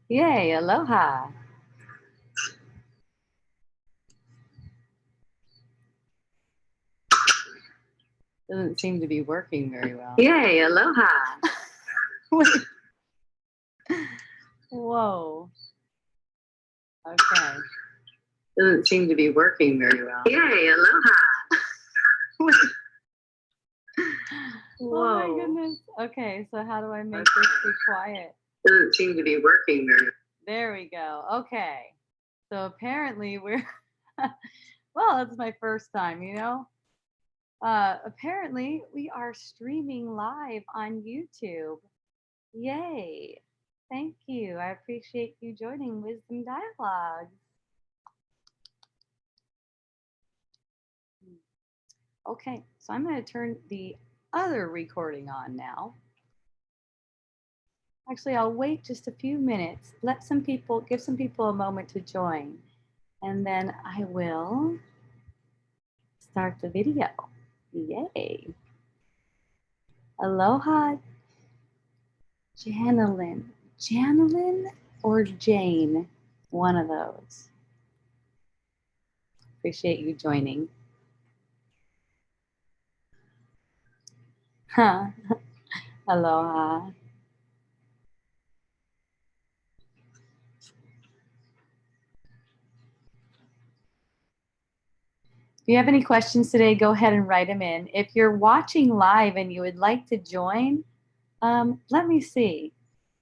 Yay, aloha. Doesn't seem to be working very well. Yay, aloha. Whoa. Okay. Doesn't seem to be working very well. Yay, aloha. Whoa. Oh my goodness. Okay, so how do I make this be quiet? Doesn't seem to be working very well. There we go. Okay. So apparently we're, well, it's my first time, you know? Apparently we are streaming live on YouTube. Yay. Thank you. I appreciate you joining Wisdom Dialogues. Okay, so I'm going to turn the other recording on now. Actually, I'll wait just a few minutes, give some people a moment to join, and then I will start the video. Yay. Aloha, Janelyn. Janelyn or Jane? One of those. Appreciate you joining. Huh. Aloha. If you have any questions today, go ahead and write them in. If you're watching live and you would like to join, let me see.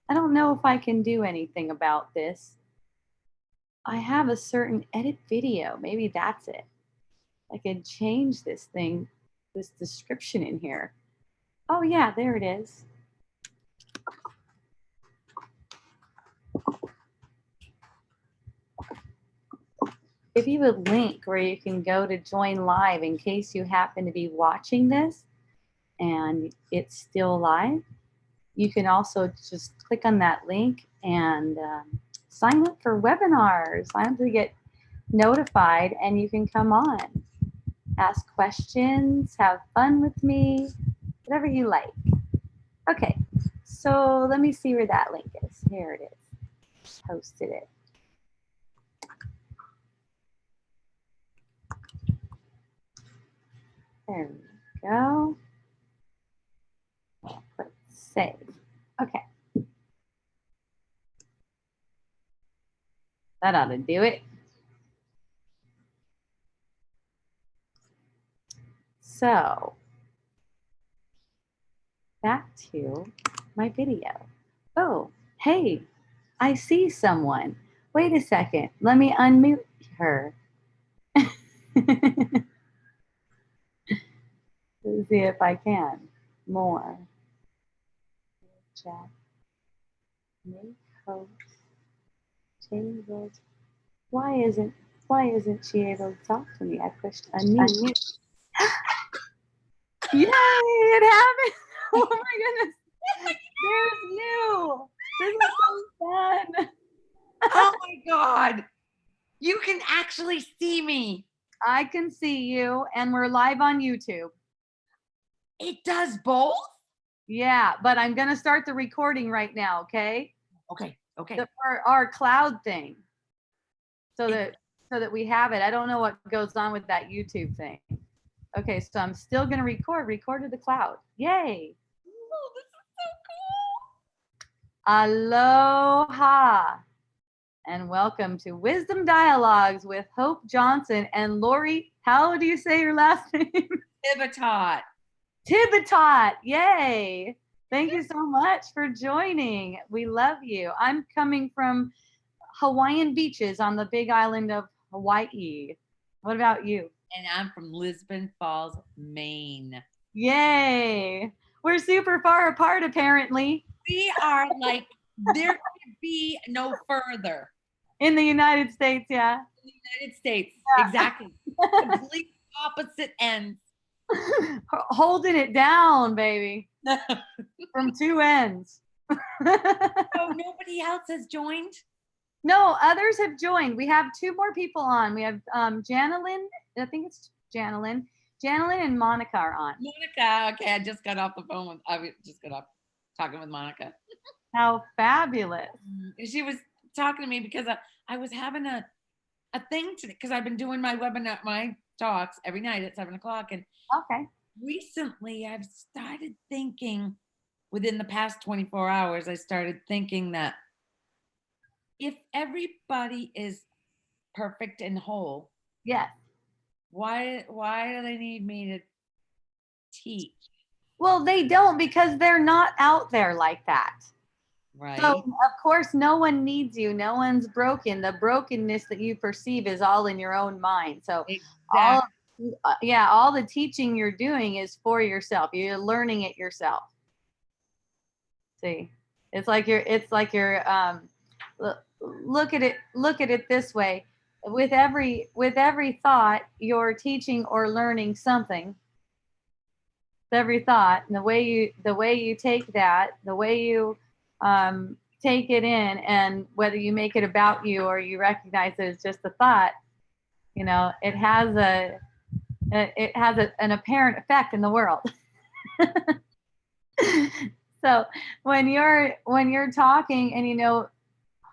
I don't know if I can do anything about this. I have a certain edit video. Maybe that's it. I could change this thing, this description in here. Oh yeah, there it is. Give you a link where you can go to join live in case you happen to be watching this and it's still live. You can also just click on that link and sign up for webinars. Sign up to get notified and you can come on. Ask questions, have fun with me, whatever you like. Okay, so let me see where that link is. Here it is. Posted it. There we go. Let's save. Okay. That ought to do it. So, back to my video. Oh, hey, I see someone. Wait a second. Let me unmute her. Let's see if I can. More. Chat. Make host. Table. Why isn't she able to talk to me? I pushed unmute. Yay! It happened! Oh my goodness! There's new. This is so fun. Oh my God! You can actually see me. I can see you, and we're live on YouTube. It does both? Yeah, but I'm gonna start the recording right now, okay? Okay. Our cloud thing. So that we have it. I don't know what goes on with that YouTube thing. Okay, so I'm still gonna record to the cloud. Yay! Oh, this is so cool. Aloha, and welcome to Wisdom Dialogues with Hope Johnson and Lori. How do you say your last name? Tibetot. Tibetot. Yay! Thank you so much for joining. We love you. I'm coming from Hawaiian beaches on the big island of Hawaii. What about you? And I'm from Lisbon Falls, Maine. Yay! We're super far apart, apparently. We are like, there could be no further. In the United States, yeah. In the United States, yeah. Exactly. Complete opposite ends. Holding it down, baby. From two ends. So nobody else has joined? No, others have joined. We have two more people on. We have Janelyn. I think it's Janelyn. Janelyn and Monica are on. Monica. Okay, I just got off the phone with, talking with Monica. How fabulous. She was talking to me because I was having a thing today because I've been doing my webinar, my talks every night at 7 o'clock. And Okay. recently I've started thinking within the past 24 hours, I started thinking that if everybody is perfect and whole, Yes. why do they need me to teach? Well, they don't, because they're not out there like that. Right. So of course, no one needs you. No one's broken. The brokenness that you perceive is all in your own mind. So all, Exactly. all the teaching you're doing is for yourself. You're learning it yourself. See, it's like you're look at it this way. With every thought, you're teaching or learning something. Every thought, and the way you take that, the way you take it in, and whether you make it about you or you recognize that it's just a thought, it has an apparent effect in the world. So when you're talking, and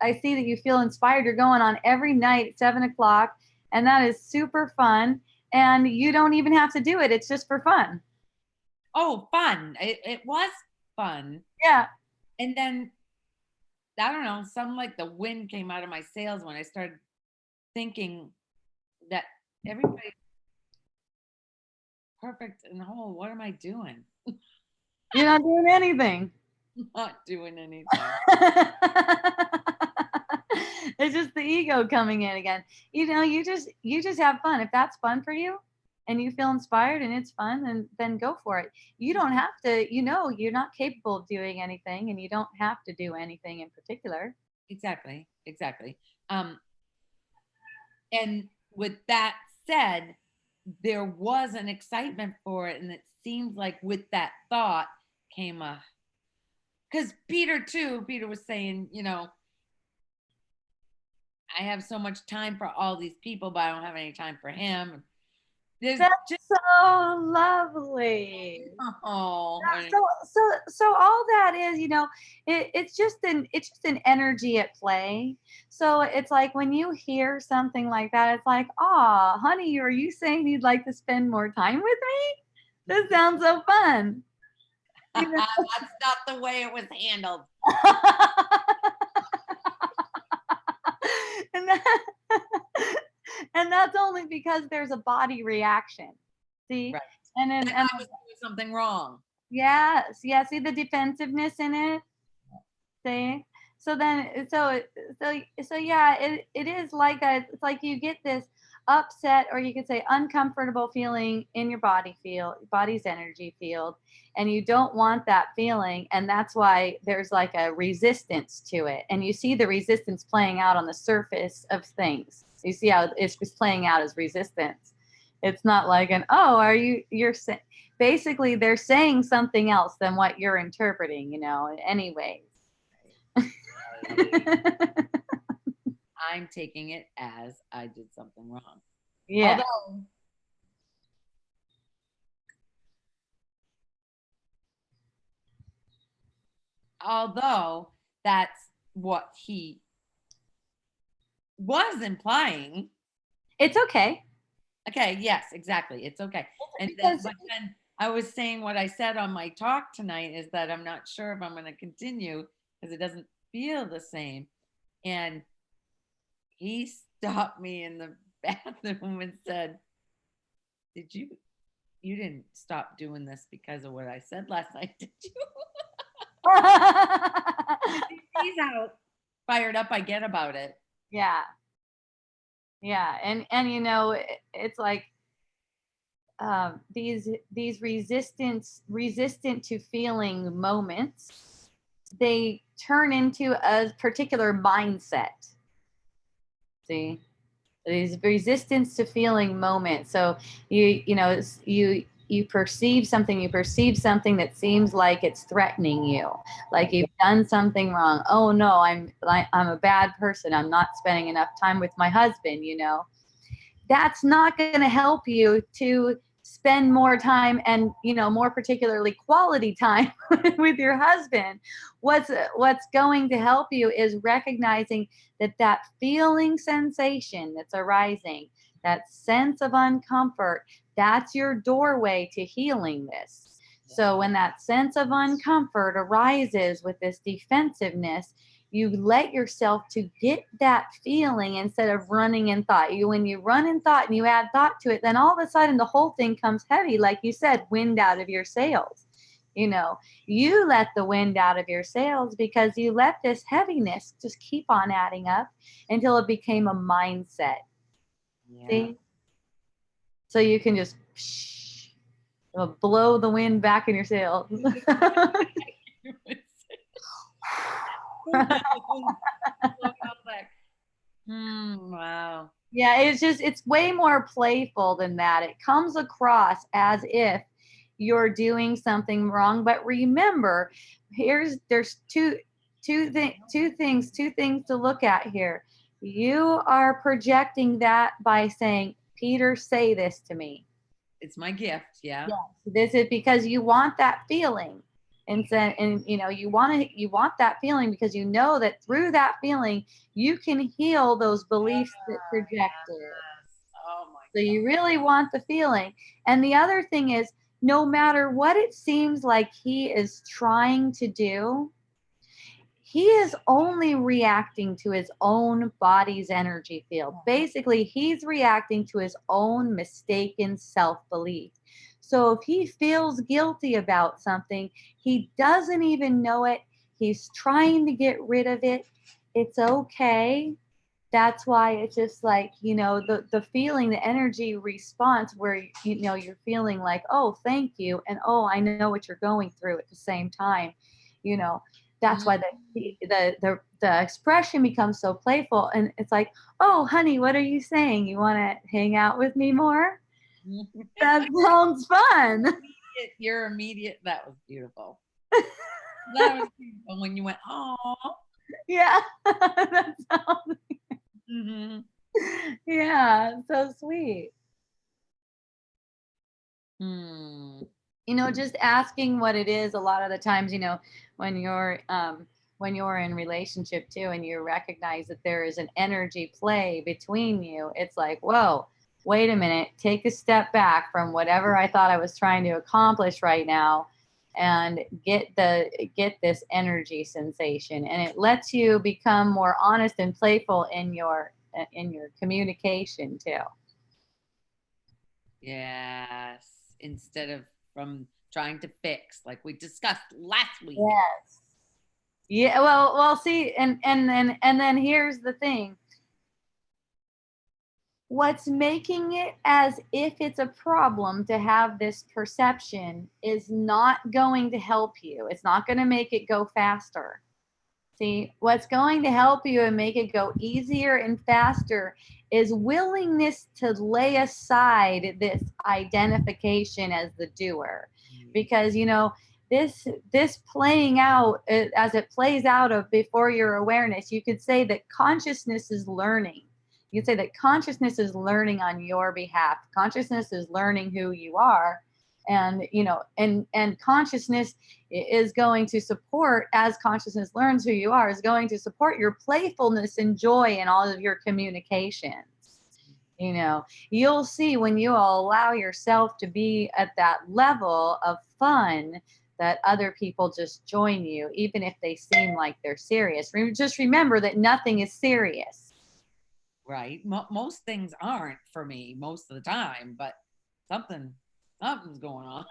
I see that you feel inspired, you're going on every night at 7 o'clock, and that is super fun, and you don't even have to do it. It's just for fun. Oh, fun. It was fun. Yeah. And then, I don't know, some like the wind came out of my sails when I started thinking that everybody's perfect and whole. What am I doing? You're not doing anything. Not doing anything. It's just the ego coming in again. You just have fun. If that's fun for you and you feel inspired and it's fun, then go for it. You don't have to, you're not capable of doing anything, and you don't have to do anything in particular. Exactly. And with that said, there was an excitement for it, and it seems like with that thought came because Peter was saying, I have so much time for all these people, but I don't have any time for him. That's so lovely. Oh, so all that is, it's just an energy at play. So it's like when you hear something like that, it's like, "Ah, honey, are you saying you'd like to spend more time with me? This sounds so fun." that's not the way it was handled. And that's only because there's a body reaction. See? Right. And I was doing something wrong. Yes. Yeah. See the defensiveness in it? See? So yeah, it is like that. It's like you get this upset, or you could say uncomfortable feeling in your body's energy field, and you don't want that feeling, and that's why there's like a resistance to it, and you see the resistance playing out on the surface of things. You see how it's just playing out as resistance. It's not like basically they're saying something else than what you're interpreting, anyways. I'm taking it as I did something wrong. Yeah. Although that's what he was implying. It's okay. Okay, yes, exactly. It's okay. But then I was saying what I said on my talk tonight is that I'm not sure if I'm going to continue because it doesn't feel the same. And he stopped me in the bathroom and said, you didn't stop doing this because of what I said last night, did you? He's how fired up I get about it. Yeah. And it's like these resistant to feeling moments, they turn into a particular mindset. See, these resistance to feeling moments. So you perceive something that seems like it's threatening you, like you've done something wrong. Oh no, I'm a bad person. I'm not spending enough time with my husband. That's not going to help you to spend more time and, more particularly quality time with your husband. What's going to help you is recognizing that feeling sensation that's arising, that sense of uncomfort, that's your doorway to healing this. So when that sense of uncomfort arises with this defensiveness, you let yourself to get that feeling instead of running in thought. When you run in thought and you add thought to it, then all of a sudden the whole thing comes heavy. Like you said, wind out of your sails. You let the wind out of your sails because you let this heaviness just keep on adding up until it became a mindset. Yeah. See? So you can just blow the wind back in your sails. Wow. Yeah, it's way more playful than that. It comes across as if you're doing something wrong, but remember, there's two things to look at here. You are projecting that by saying, Peter, say this to me. It's my gift. Yeah. Yes, this is because you want that feeling. And you want that feeling because you know that through that feeling you can heal those beliefs that projected. Yes. Oh my So you really want the feeling. And the other thing is, no matter what it seems like he is trying to do, he is only reacting to his own body's energy field. Basically, he's reacting to his own mistaken self-belief. So if he feels guilty about something, he doesn't even know it. He's trying to get rid of it. It's okay. That's why it's just like, the feeling, the energy response where, you're feeling like, oh, thank you. And, oh, I know what you're going through at the same time. That's why the expression becomes so playful. And it's like, oh, honey, what are you saying? You want to hang out with me more? That sounds fun. Your immediate, that was beautiful. That was beautiful when you went, oh. Yeah. That sounds. Mm-hmm. Yeah, so sweet. Just asking what it is a lot of the times, when you're in relationship too, and you recognize that there is an energy play between you, it's like, whoa, wait a minute, take a step back from whatever I thought I was trying to accomplish right now and get this energy sensation. And it lets you become more honest and playful in your communication too. Yes. Instead of from trying to fix, like we discussed last week. Yes. Yeah. Well. See, and then here's the thing. What's making it as if it's a problem to have this perception is not going to help you. It's not going to make it go faster. See, what's going to help you and make it go easier and faster is willingness to lay aside this identification as the doer. Because, this playing out, as it plays out of before your awareness, you could say that consciousness is learning. You could say that consciousness is learning on your behalf. Consciousness is learning who you are. And, and consciousness is going to support, as consciousness learns who you are, is going to support your playfulness and joy in all of your communications. You'll see when you allow yourself to be at that level of fun that other people just join you, even if they seem like they're serious. Just remember that nothing is serious. Right. Most things aren't for me most of the time, but something's going on.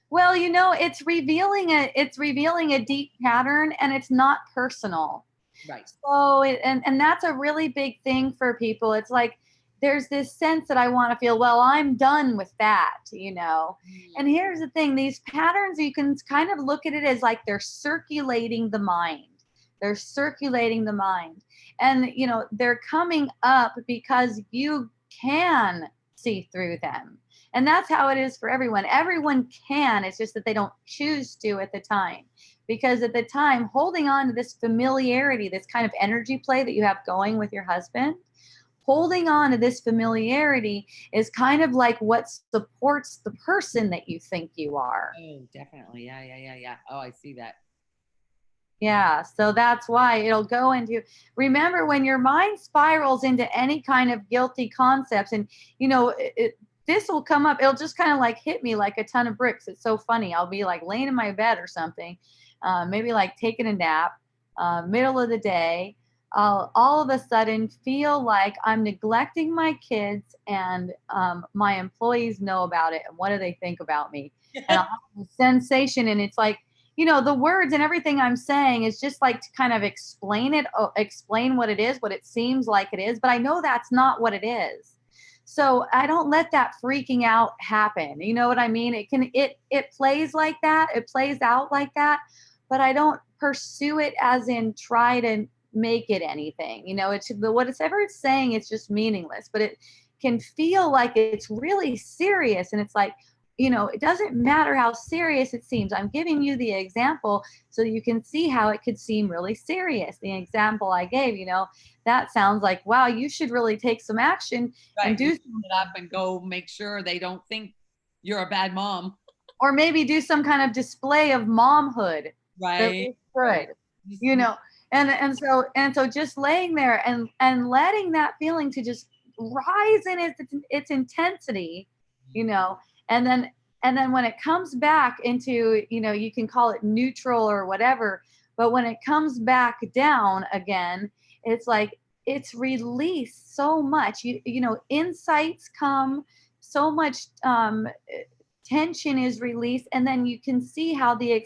Well, it's revealing a deep pattern, and it's not personal. Right. So, and that's a really big thing for people. It's like, there's this sense that I want to feel, well, I'm done with that, And here's the thing, these patterns, you can kind of look at it as like they're circulating the mind. They're circulating the mind. And, they're coming up because you can see through them. And that's how it is for everyone. Everyone can. It's just that they don't choose to at the time. Because at the time, holding on to this familiarity, this kind of energy play that you have going with your husband, holding on to this familiarity is kind of like what supports the person that you think you are. Oh, definitely. Yeah. Oh, I see that. Yeah, so that's why it'll go into, remember when your mind spirals into any kind of guilty concepts, and this will come up, it'll just kind of like hit me like a ton of bricks. It's so funny. I'll be like laying in my bed or something, maybe like taking a nap, middle of the day. I'll all of a sudden feel like I'm neglecting my kids, and my employees know about it. And what do they think about me? And I'll have a sensation, and it's like, the words and everything I'm saying is just like to kind of explain it, explain what it is, what it seems like it is, but I know that's not what it is. So I don't let that freaking out happen. You know what I mean? It plays like that. It plays out like that, but I don't pursue it as in try to make it anything. Whatever it's saying, it's just meaningless, but it can feel like it's really serious. And it's like, it doesn't matter how serious it seems. I'm giving you the example so you can see how it could seem really serious. The example I gave, that sounds like, wow, you should really take some action and do something it up and go make sure they don't think you're a bad mom. Or maybe do some kind of display of momhood. Right. Good. And so just laying there and letting that feeling to just rise in its intensity, and then when it comes back into, you can call it neutral or whatever, but when it comes back down again, it's like it's released so much. Insights come, so much tension is released, and then you can see how the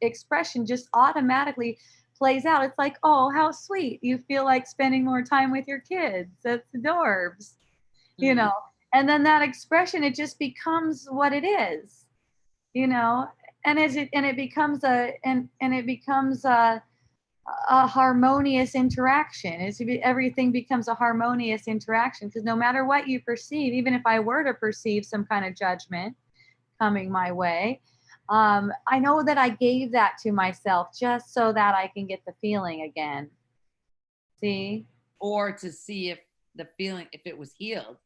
expression just automatically plays out. It's like, oh, how sweet. You feel like spending more time with your kids. That's adorbs, and then that expression, it just becomes what it is, and it becomes a harmonious interaction. Everything becomes a harmonious interaction, because no matter what you perceive, even if I were to perceive some kind of judgment coming my way, I know that I gave that to myself just so that I can get the feeling again. See? Or to see if the feeling, if it was healed.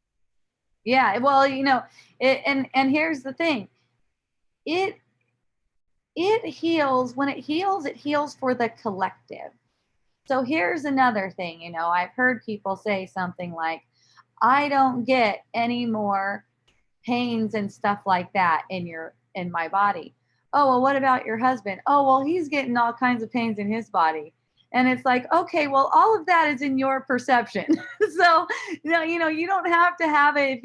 Yeah, well, and here's the thing. It heals. When it heals for the collective. So here's another thing, I've heard people say something like, I don't get any more pains and stuff like that in my body. Oh, well, what about your husband? Oh, well, he's getting all kinds of pains in his body. And it's like, okay, well, all of that is in your perception. So, you don't have to have it.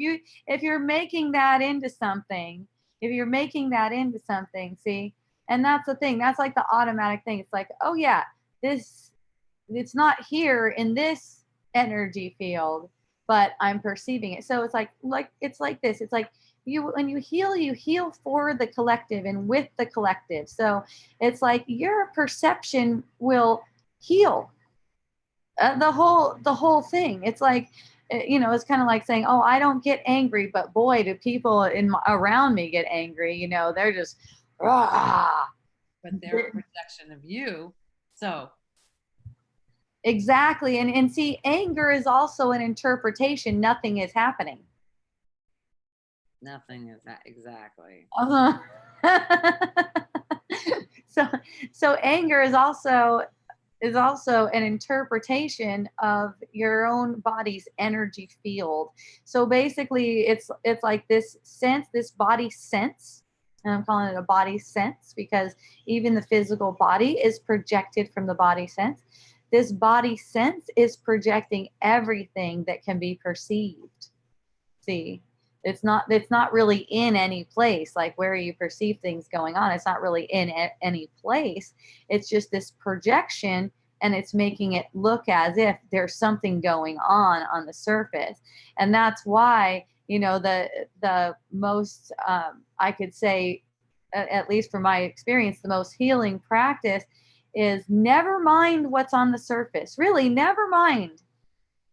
If you're making that into something, see, and that's the thing. That's like the automatic thing. It's like, oh yeah, it's not here in this energy field, but I'm perceiving it. So it's like it's like this. It's like when you heal for the collective and with the collective. So it's like your perception will heal the whole thing. It's like, it's kind of like saying, oh, I don't get angry, but boy, do people around me get angry. They're just rah. But they're a projection of you. So exactly. And see, anger is also an interpretation. Nothing is happening. Nothing is that exactly. Uh-huh. So anger is also an interpretation of your own body's energy field. So basically it's like this body sense, and I'm calling it a body sense because even the physical body is projected from the body sense. This body sense is projecting everything that can be perceived. See, it's not really in any place, like where you perceive things going on. It's not really in any place. It's just this projection, and it's making it look as if there's something going on the surface. And that's why, the most, I could say, at least from my experience, the most healing practice is never mind what's on the surface. Really, never mind.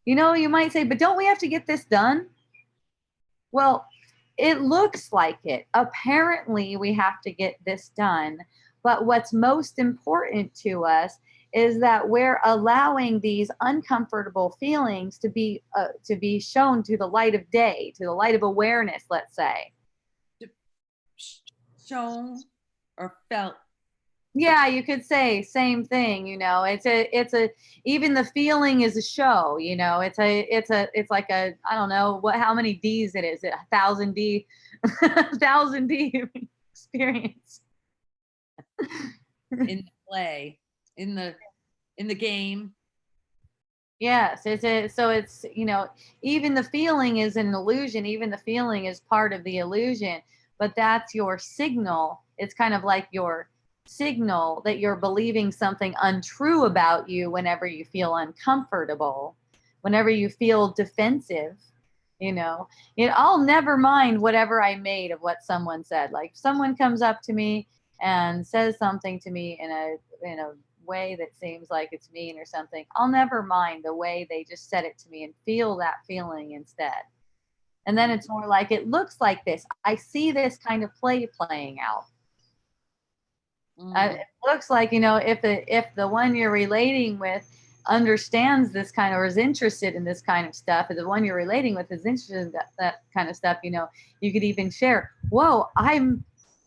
You might say, but don't we have to get this done? Well, it looks like it. Apparently, we have to get this done. But what's most important to us is that we're allowing these uncomfortable feelings to be shown to the light of day, to the light of awareness, let's say. Shown or felt. Yeah, you could say same thing, it's even the feeling is a show, it's like I don't know how many D's it is, 1,000 D, 1,000 D experience. In the play, in the game. Yes, so it's, even the feeling is an illusion, even the feeling is part of the illusion, but that's your signal. It's kind of like your signal that you're believing something untrue about you whenever you feel uncomfortable, whenever you feel defensive. I'll never mind whatever I made of what someone said. Like, if someone comes up to me and says something to me in a way that seems like it's mean or something, I'll never mind the way they just said it to me and feel that feeling instead. And then it's more like, it looks like this. I see this kind of playing out. It looks like, if the one you're relating with understands this kind of, or is interested in this kind of stuff, if the one you're relating with is interested in that kind of stuff, you could even share, whoa, I'm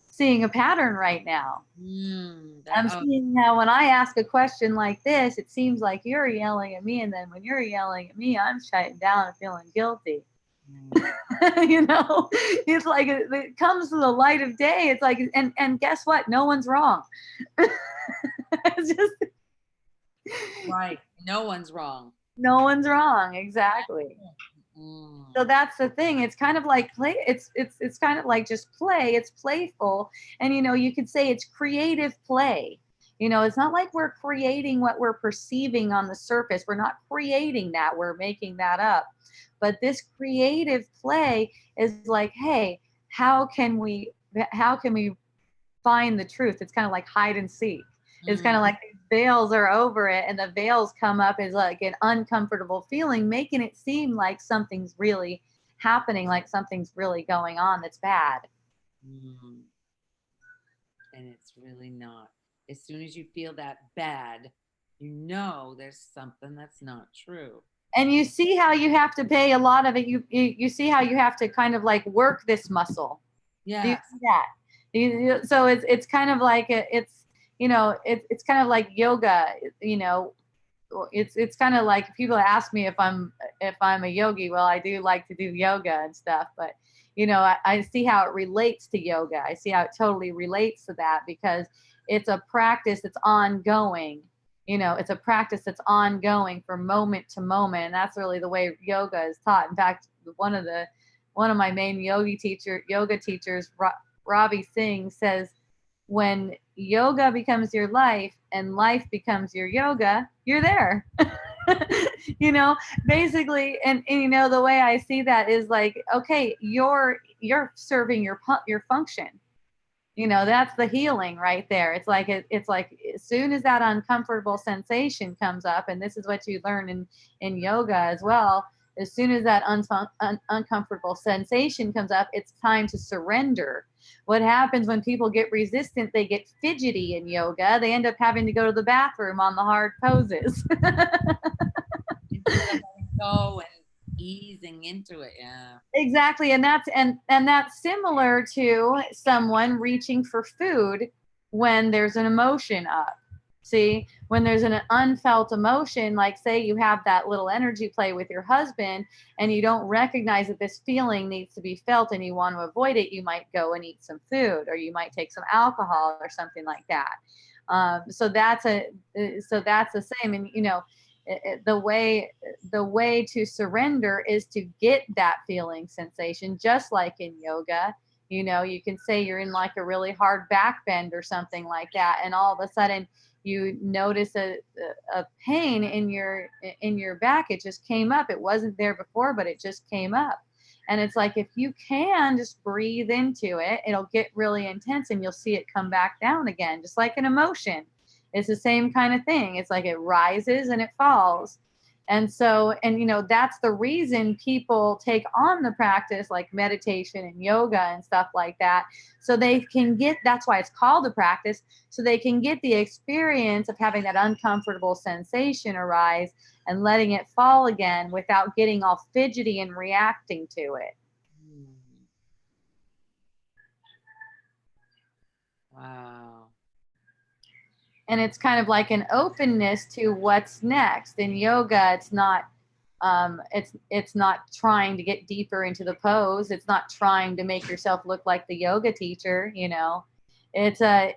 seeing a pattern right now. I'm seeing how when I ask a question like this, it seems like you're yelling at me, and then when you're yelling at me, I'm shutting down and feeling guilty. It's like it comes to the light of day. It's like, and guess what? No one's wrong. It's just right. No one's wrong. No one's wrong. Exactly. So that's the thing. It's kind of like play. It's kind of like just play. It's playful, and you could say it's creative play. It's not like we're creating what we're perceiving on the surface. We're not creating that. We're making that up. But this creative play is like, hey, how can we find the truth? It's kind of like hide and seek. It's kind of like these veils are over it, and the veils come up as like an uncomfortable feeling, making it seem like something's really happening, like something's really going on that's bad. And it's really not. As soon as you feel that bad, there's something that's not true. And you see how you have to pay a lot of it. You see how you have to kind of like work this muscle. Yeah. Do you see that? So it's kind of like it's kind of like yoga. It's kind of like, people ask me if I'm a yogi. Well, I do like to do yoga and stuff, but I see how it relates to yoga. I see how it totally relates to that, because it's a practice that's ongoing. It's a practice that's ongoing from moment to moment, and that's really the way yoga is taught. In fact, one of my main yoga teachers, Ravi Singh, says, when yoga becomes your life and life becomes your yoga, you're there. Basically, and the way I see that is like, okay, you're serving your function. That's the healing right there. It's like as soon as that uncomfortable sensation comes up, and this is what you learn in yoga as well, as soon as that uncomfortable sensation comes up, it's time to surrender. What happens when people get resistant, they get fidgety in yoga. They end up having to go to the bathroom on the hard poses. Go and easing into it. Yeah. Exactly. And that's similar to someone reaching for food when there's an emotion up. See, when there's an unfelt emotion, like say you have that little energy play with your husband and you don't recognize that this feeling needs to be felt and you want to avoid it, you might go and eat some food, or you might take some alcohol or something like that. So that's the same. And the way to surrender is to get that feeling sensation, just like in yoga. You can say you're in like a really hard back bend or something like that, and all of a sudden you notice a pain in your back. It just came up. It wasn't there before, but it just came up. And it's like, if you can just breathe into it, it'll get really intense and you'll see it come back down again, just like an emotion. It's the same kind of thing. It's like it rises and it falls. And so, and that's the reason people take on the practice like meditation and yoga and stuff like that. So they can get, that's why it's called a practice, so they can get the experience of having that uncomfortable sensation arise and letting it fall again without getting all fidgety and reacting to it. Wow. And it's kind of like an openness to what's next. In yoga, it's not trying to get deeper into the pose. It's not trying to make yourself look like the yoga teacher. It's a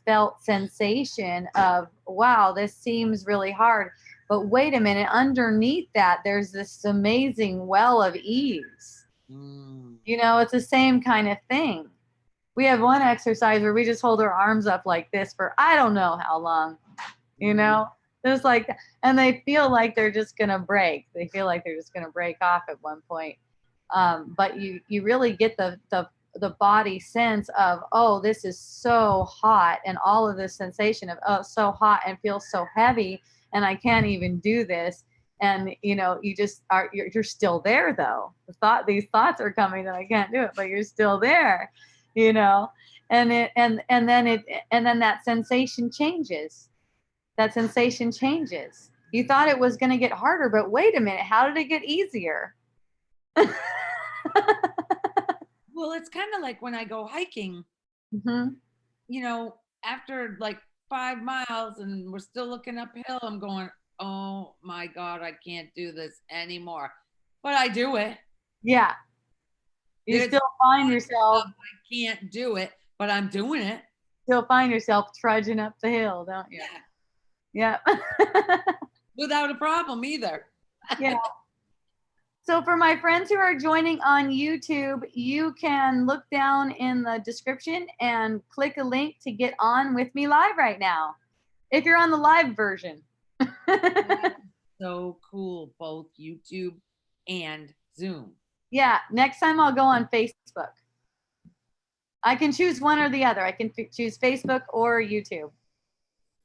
felt sensation of, wow, this seems really hard, but wait a minute, underneath that there's this amazing well of ease. It's the same kind of thing. We have one exercise where we just hold our arms up like this for I don't know how long, just like that. And they feel like they're just going to break. They feel like they're just going to break off at one point. But you really get the body sense of, oh, this is so hot, and all of this sensation of, oh, so hot and feels so heavy, and I can't even do this. And you just are, you're still there though. These thoughts are coming that I can't do it, but you're still there. And then that sensation changes. You thought it was going to get harder, but wait a minute, how did it get easier? Well, it's kind of like when I go hiking, after like 5 miles and we're still looking uphill, I'm going, oh my God, I can't do this anymore. But I do it. Yeah. You still find yourself. I can't do it, but I'm doing it. Still find yourself trudging up the hill, don't you? Yeah. Without a problem either. Yeah. So for my friends who are joining on YouTube, you can look down in the description and click a link to get on with me live right now, if you're on the live version. So cool, both YouTube and Zoom. Yeah, next time I'll go on Facebook. I can choose one or the other. I can choose Facebook or YouTube.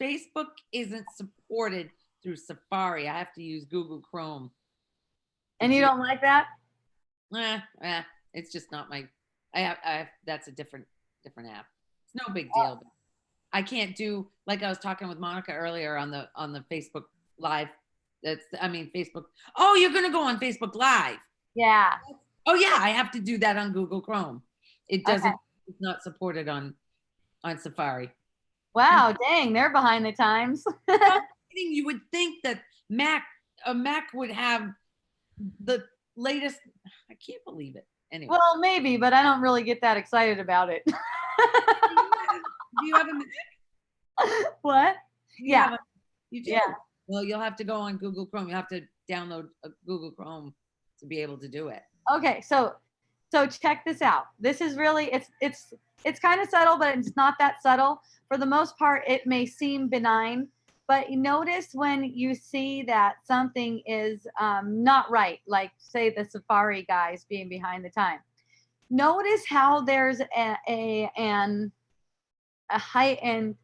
Facebook isn't supported through Safari. I have to use Google Chrome. And you don't like that? It's just not my. I have. That's a different app. It's no big deal. But I can't do, like I was talking with Monica earlier on the Facebook Live. Facebook. Oh, you're gonna go on Facebook Live. Yeah. Oh yeah, I have to do that on Google Chrome. It doesn't. Okay. It's not supported on Safari. Wow, dang, they're behind the times. You would think that a Mac would have the latest. I can't believe it. Anyway. Well, maybe, but I don't really get that excited about it. Do you have a Mac? What? Yeah. You do? Yeah. Well, you'll have to go on Google Chrome. You have to download a Google Chrome to be able to do it. Okay, so check this out. This is really, it's kind of subtle, but it's not that subtle. For the most part, it may seem benign, but you notice when you see that something is not right, like say the Safari guys being behind the time. Notice how there's a heightened,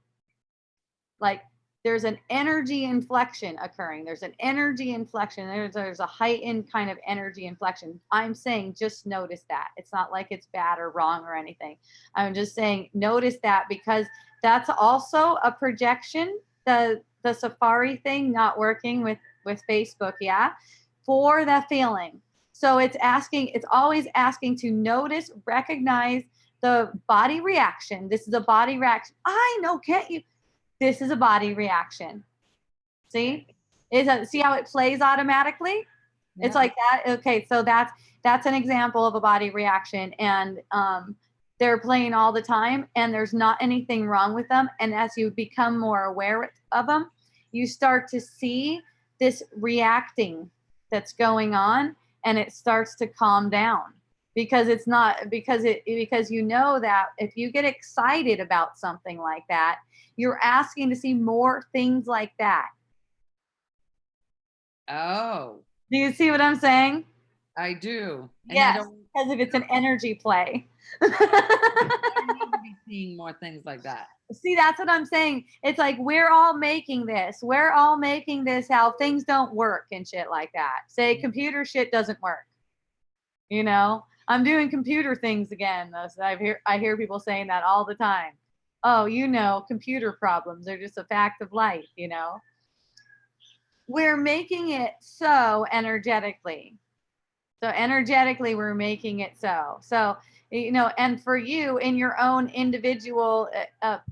like there's an energy inflection occurring. There's an energy inflection. There's a heightened kind of energy inflection. I'm saying just notice that. It's not like it's bad or wrong or anything. I'm just saying notice that, because that's also a projection. The Safari thing not working with Facebook, for that feeling. So it's always asking to notice, recognize the body reaction. This is a body reaction. I know, can't you? This is a body reaction. See? See how it plays automatically? Yeah. It's like that. Okay, so that's an example of a body reaction, and they're playing all the time, and there's not anything wrong with them. And as you become more aware of them, you start to see this reacting that's going on, and it starts to calm down, because it's not because you know that if you get excited about something like that, you're asking to see more things like that. Oh. Do you see what I'm saying? I do. Yes, because if it's an energy play. I don't need to be seeing more things like that. See, that's what I'm saying. It's like we're all making this. We're all making this how things don't work and shit like that. Say computer shit doesn't work. You know, I'm doing computer things again. So I hear people saying that all the time. Oh, you know, computer problems are just a fact of life, you know. We're making it so energetically. So energetically, we're making it so. So, you know, and for you in your own individual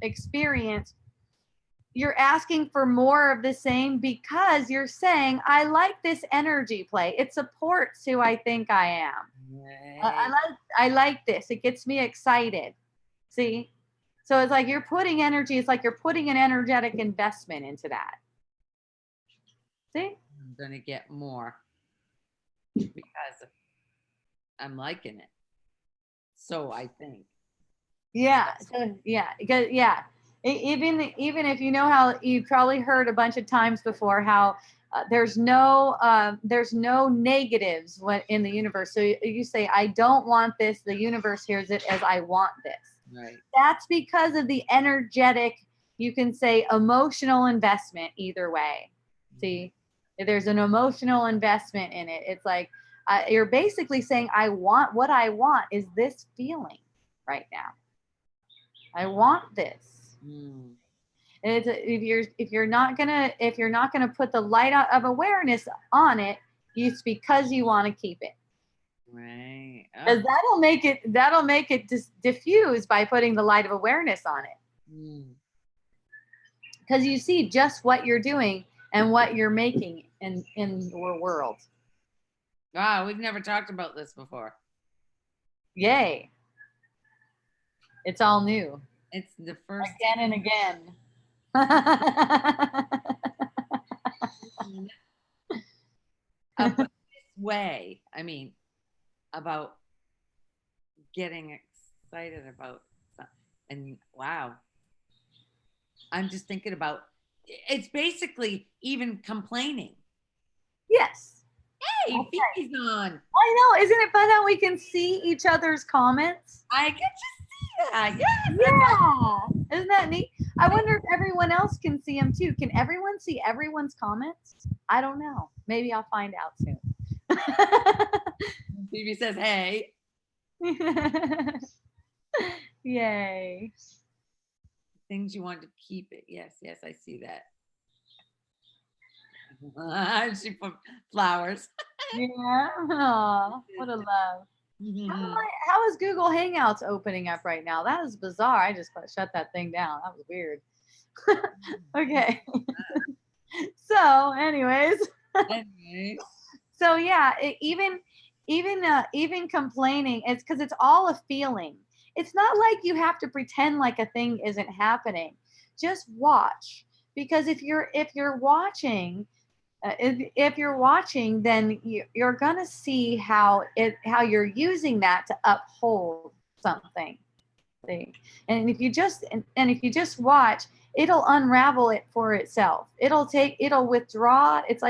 experience, you're asking for more of the same because you're saying, I like this energy play. It supports who I think I am. Right. I like this. It gets me excited. See? So it's like you're putting energy, it's like you're putting an energetic investment into that. See? I'm gonna get more because I'm liking it. So I think. Yeah. So yeah, because yeah. Even if you know how you've probably heard a bunch of times before how there's no negatives in the universe. So you say I don't want this. The universe hears it as I want this. Right. That's because of the energetic. You can say emotional investment either way. See, if there's an emotional investment in it, it's like you're basically saying I want what I want is this feeling right now. I want this. Mm. And if you're not gonna put the light of awareness on it, it's because you want to keep it. Right. Because that'll make it diffuse by putting the light of awareness on it. Because you see just what you're doing and what you're making in your world. Wow, we've never talked about this before. Yay! It's all new. It's the first again and again. about this way. I mean, about getting excited about something. And wow, I'm just thinking about it's basically even complaining. Yes. Hey, Okay. Phoebe's on. I know. Isn't it fun how we can see each other's comments? I get to see that. Yes. Yeah. Isn't that neat? I wonder if everyone else can see them too. Can everyone see everyone's comments? I don't know. Maybe I'll find out soon. Phoebe says, hey. Yay. Things you want to keep it. Yes, yes, I see that. She put flowers. Yeah. Aw, what a love. How is Google Hangouts opening up right now? That is bizarre. I just shut that thing down. That was weird. Okay. So, anyways. So yeah, even complaining, it's because it's all a feeling. It's not like you have to pretend like a thing isn't happening. Just watch, because if you're watching, if you're watching, then you're gonna see how you're using that to uphold something. See? And if you just watch, it'll unravel it for itself. It'll withdraw. It's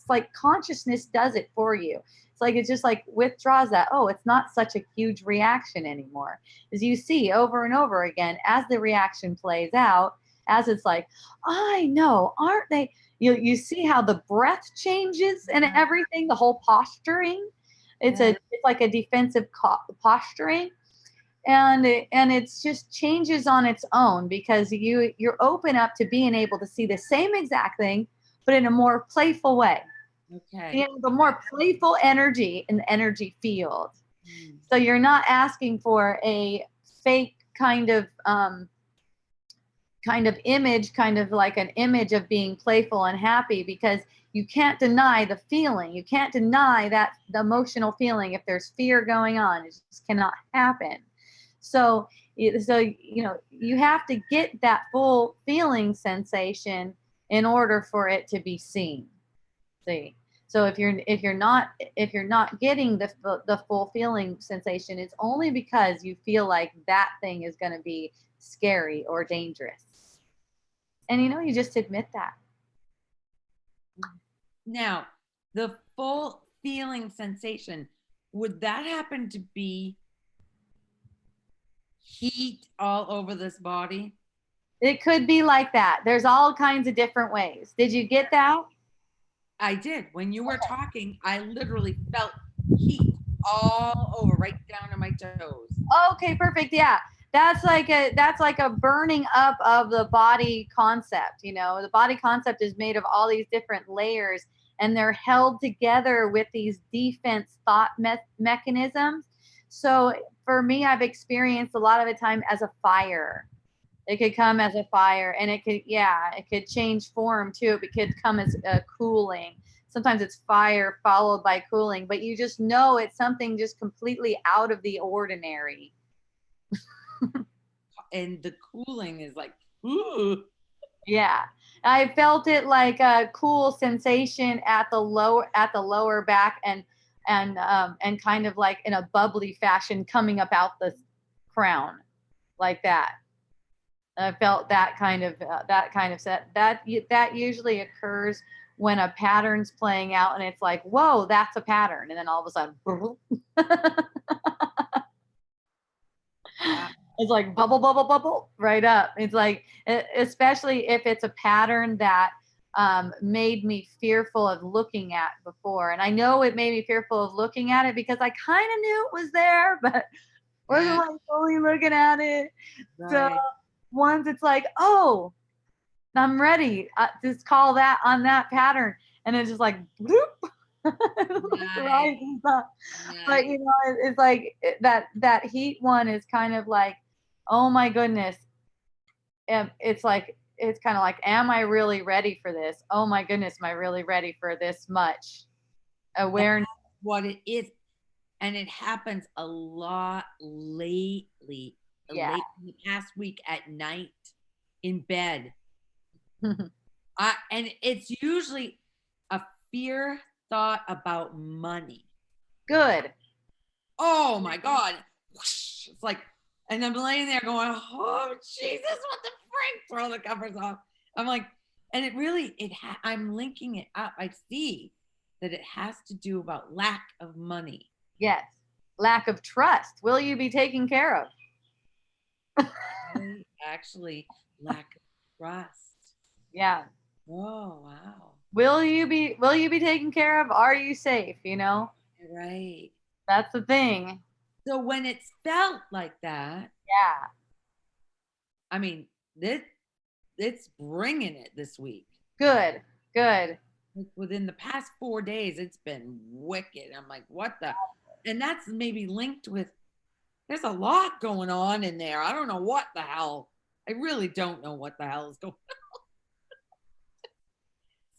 like consciousness does it for you. It's like it just like withdraws that. Oh, it's not such a huge reaction anymore. As you see over and over again, as the reaction plays out, as it's like, I know, aren't they? You see how the breath changes and everything, the whole posturing. It's like a defensive posturing. And it's just changes on its own because you're open up to being able to see the same exact thing, but in a more playful way. Okay. The more playful energy in the energy field. So you're not asking for a fake kind of image, kind of like an image of being playful and happy, because you can't deny the feeling. You can't deny that the emotional feeling. If there's fear going on, it just cannot happen. So you have to get that full feeling sensation in order for it to be seen. See, so if you're not getting the full feeling sensation, it's only because you feel like that thing is going to be scary or dangerous, and you just admit that. Now, the full feeling sensation, would that happen to be heat all over this body? It could be like that. There's all kinds of different ways. Did you get that? I did. When you were talking, I literally felt heat all over, right down to my toes. Okay, perfect. Yeah. That's like a burning up of the body concept. The body concept is made of all these different layers, and they're held together with these defense thought mechanisms. So for me, I've experienced a lot of the time as a fire. It could come as a fire, and it could change form too. It could come as a cooling. Sometimes it's fire followed by cooling, but you just know it's something just completely out of the ordinary. And the cooling is like, ooh. Yeah. I felt it like a cool sensation at the lower back, and kind of like in a bubbly fashion coming up out the crown, like that. I felt that kind of set that usually occurs when a pattern's playing out, and it's like, whoa, that's a pattern, and then all of a sudden Wow. it's like bubble, bubble, bubble, right up. It's like, especially if it's a pattern that made me fearful of looking at before. And I know it made me fearful of looking at it because I kind of knew it was there, but wasn't like fully looking at it. So Right. once it's like, oh, I'm ready, just call that on that pattern. And it's just like, bloop. Rises up. But Nice. it's like that heat one is kind of like, oh my goodness. It's kind of like, am I really ready for this? Oh my goodness, am I really ready for this much That's awareness? what it is. And it happens a lot lately, Yeah. late in the past week at night in bed. And it's usually a fear thought about money. Good. Oh my God. Whoosh. It's like, and I'm laying there going, oh, Jesus, what the frick? Throw the covers off. I'm like, and it really, I'm linking it up. I see that it has to do about lack of money. Yes. Lack of trust. Will you be taken care of? Actually, lack of trust. Yeah. Oh, wow. Will you be taken care of? Are you safe? Right. That's the thing. So when it's felt like that, Yeah. I mean, it's bringing it this week. Good. Good. Within the past 4 days, it's been wicked. I'm like, what the? And that's maybe linked with, there's a lot going on in there. I don't know what the hell. I really don't know what the hell is going on.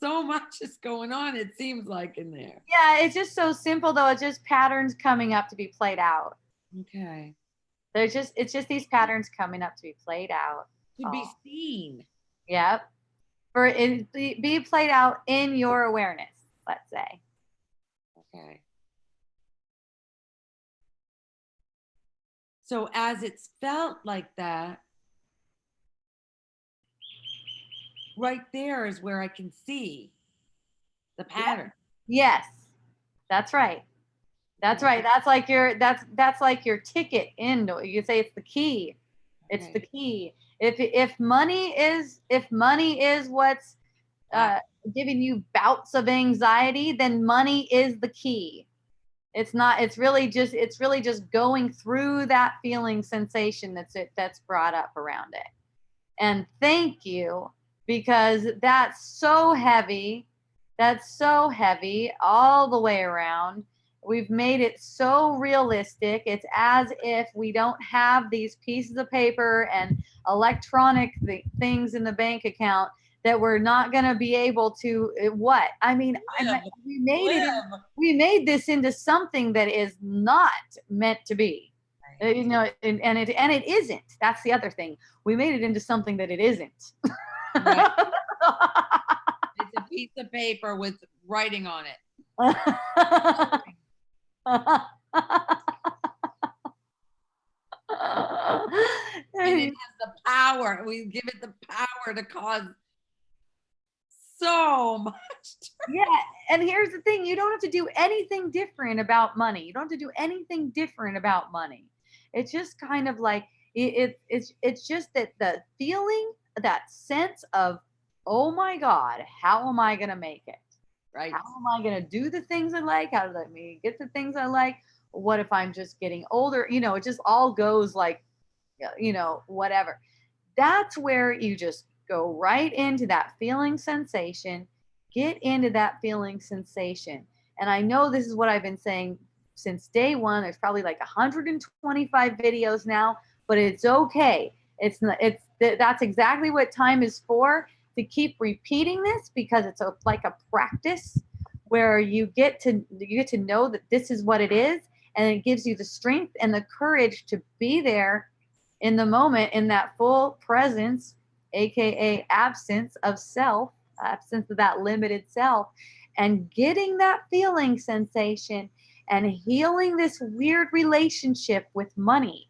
So much is going on, it seems like, in there. Yeah, it's just so simple though. It's just patterns coming up to be played out. Okay. It's just these patterns coming up to be played out. To be seen. Yep. For it be played out in your awareness, let's say. Okay. So as it's felt like that, right there is where I can see the pattern. Yes. That's right. That's right. That's like your ticket in. You could say it's the key. It's the key. If money is what's giving you bouts of anxiety, then money is the key. It's not. It's really just going through that feeling sensation that's brought up around it. And thank you, because that's so heavy. That's so heavy all the way around. We've made it so realistic. It's as if we don't have these pieces of paper and electronic things in the bank account, that we're not going to be able to what? I mean, we made this into something that is not meant to be. And it isn't. That's the other thing. We made it into something that it isn't. Right. It's a piece of paper with writing on it. And it has the power. We give it the power to cause so much. Yeah, and here's the thing: you don't have to do anything different about money. You don't have to do anything different about money. It's just kind of like, It's just that the feeling, that sense of, oh my God, how am I gonna make it? Right. How am I gonna do the things I like? How do let me get the things I like? What if I'm just getting older? It just all goes like, whatever. That's where you just go right into that feeling sensation, get into that feeling sensation. And I know this is what I've been saying since day one. There's probably like 125 videos now, but it's okay. It's not, it's that's exactly what time is for, to keep repeating this, because it's like a practice where you get to know that this is what it is, and it gives you the strength and the courage to be there in the moment, in that full presence, aka absence of self, absence of that limited self, and getting that feeling sensation and healing this weird relationship with money.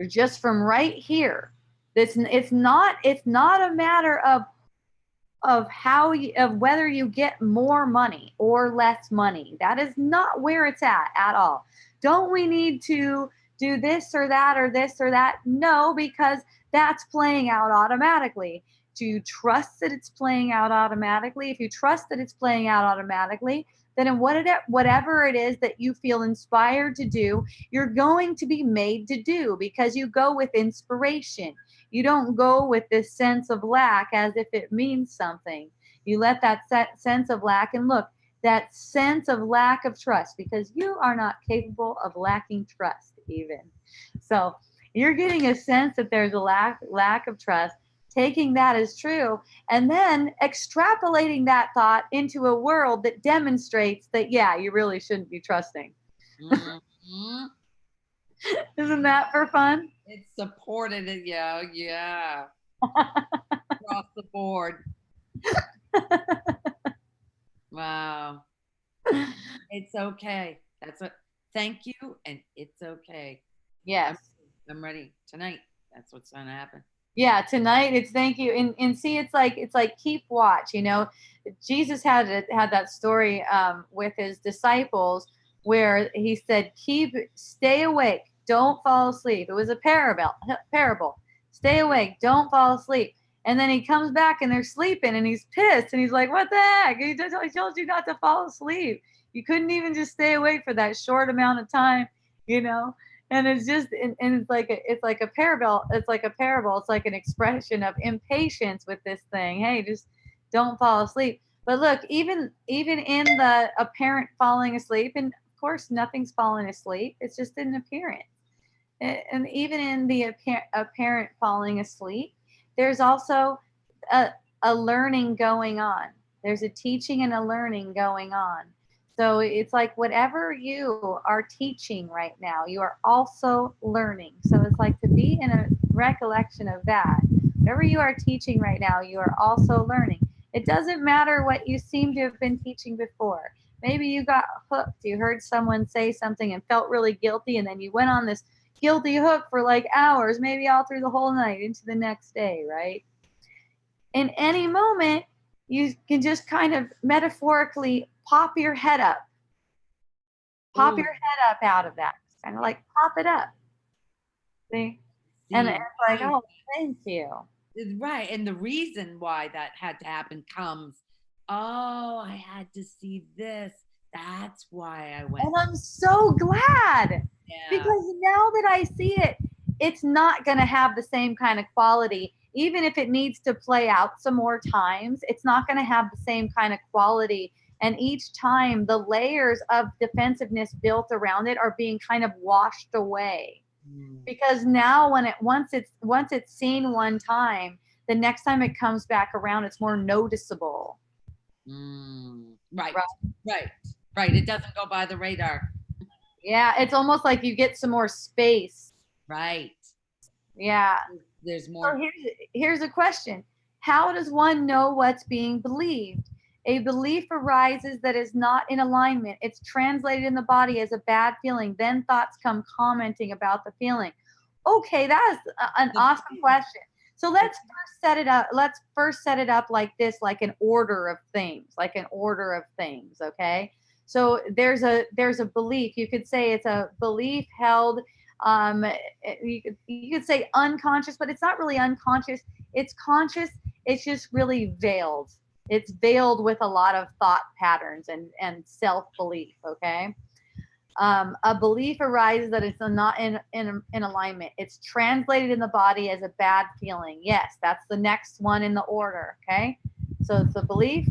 Just from right here. It's not a matter of whether you get more money or less money. That is not where it's at all. Don't we need to do this or that or this or that? No, because that's playing out automatically. Do you trust that it's playing out automatically? If you trust that it's playing out automatically, then in whatever it is that you feel inspired to do, you're going to be made to do, because you go with inspiration. You don't go with this sense of lack as if it means something. You let that sense of lack, and look, that sense of lack of trust, because you are not capable of lacking trust even. So you're getting a sense that there's a lack of trust, taking that as true, and then extrapolating that thought into a world that demonstrates that, yeah, you really shouldn't be trusting. Mm-hmm. Isn't that for fun? It supported it, yeah. Across the board. Wow. It's okay. That's what. Thank you, and it's okay. Yes. I'm ready tonight. That's what's gonna happen. Yeah, tonight it's thank you. And see, it's like keep watch. Jesus had that story with his disciples, where he said, stay awake, don't fall asleep. It was a parable. Stay awake, don't fall asleep. And then he comes back and they're sleeping, and he's pissed, and he's like, what the heck? I told you not to fall asleep. You couldn't even just stay awake for that short amount of time, you know? And it's just, and it's like a parable. It's like an expression of impatience with this thing. Hey, just don't fall asleep. But look, even in the apparent falling asleep, and of course nothing's falling asleep, it's just an appearance. And even in the apparent falling asleep, there's also a, a learning going on. There's a teaching and a learning going on. So it's like whatever you are teaching right now, you are also learning. So it's like to be in a recollection of that. Whatever you are teaching right now, you are also learning. It doesn't matter what you seem to have been teaching before. Maybe you got hooked. You heard someone say something and felt really guilty, and then you went on this guilty hook for like hours, maybe all through the whole night into the next day, right? In any moment, you can just kind of metaphorically pop your head up. Pop Ooh. your head up out of that. Kind of like pop it up. See? And it's like, oh, thank you. Right. And the reason why that had to happen comes, oh, I had to see this. That's why I went. And I'm so glad, Yeah. because now that I see it, it's not going to have the same kind of quality. Even if it needs to play out some more times, it's not going to have the same kind of quality. And each time, the layers of defensiveness built around it are being kind of washed away. Because now, once it's seen one time, the next time it comes back around, it's more noticeable. Right. It doesn't go by the radar. Yeah, it's almost like you get some more space. Right. Yeah. There's more. So here's a question. How does one know what's being believed? A belief arises that is not in alignment. It's translated in the body as a bad feeling. Then thoughts come commenting about the feeling. Okay, that is an awesome question. So let's first set it up. Let's first set it up like this, like an order of things, Okay. So there's a belief. You could say it's a belief held You could say unconscious, but it's not really unconscious. It's conscious. It's just really veiled. It's veiled with a lot of thought patterns and self-belief. Okay. A belief arises that it's not in alignment. It's translated in the body as a bad feeling. Yes, that's the next one in the order. Okay. So it's a belief,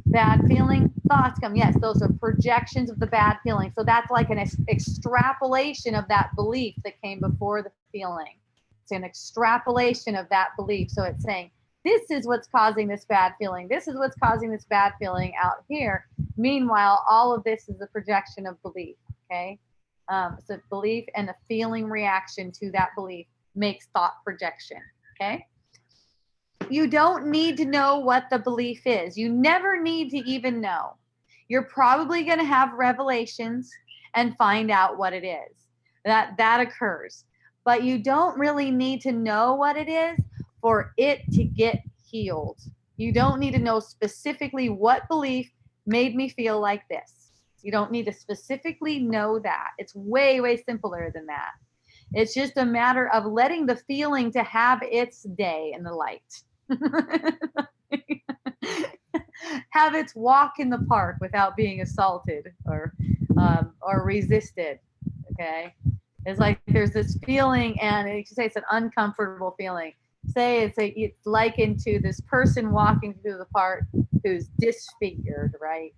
bad feeling, thoughts come. Yes, those are projections of the bad feeling. So that's like an extrapolation of that belief that came before the feeling. It's an extrapolation of that belief. So it's saying, this is what's causing this bad feeling. This is what's causing this bad feeling out here. Meanwhile, all of this is a projection of belief. Okay. So belief and a feeling reaction to that belief makes thought projection. Okay. You don't need to know what the belief is. You never need to even know. You're probably going to have revelations and find out what it is. That occurs. But you don't really need to know what it is for it to get healed. You don't need to know specifically what belief made me feel like this. You don't need to specifically know that. It's way, way simpler than that. It's just a matter of letting the feeling to have its day in the light. Have its walk in the park without being assaulted or resisted. Okay, it's like there's this feeling, and you can say it's an uncomfortable feeling. Say it's likened to this person walking through the park who's disfigured, right?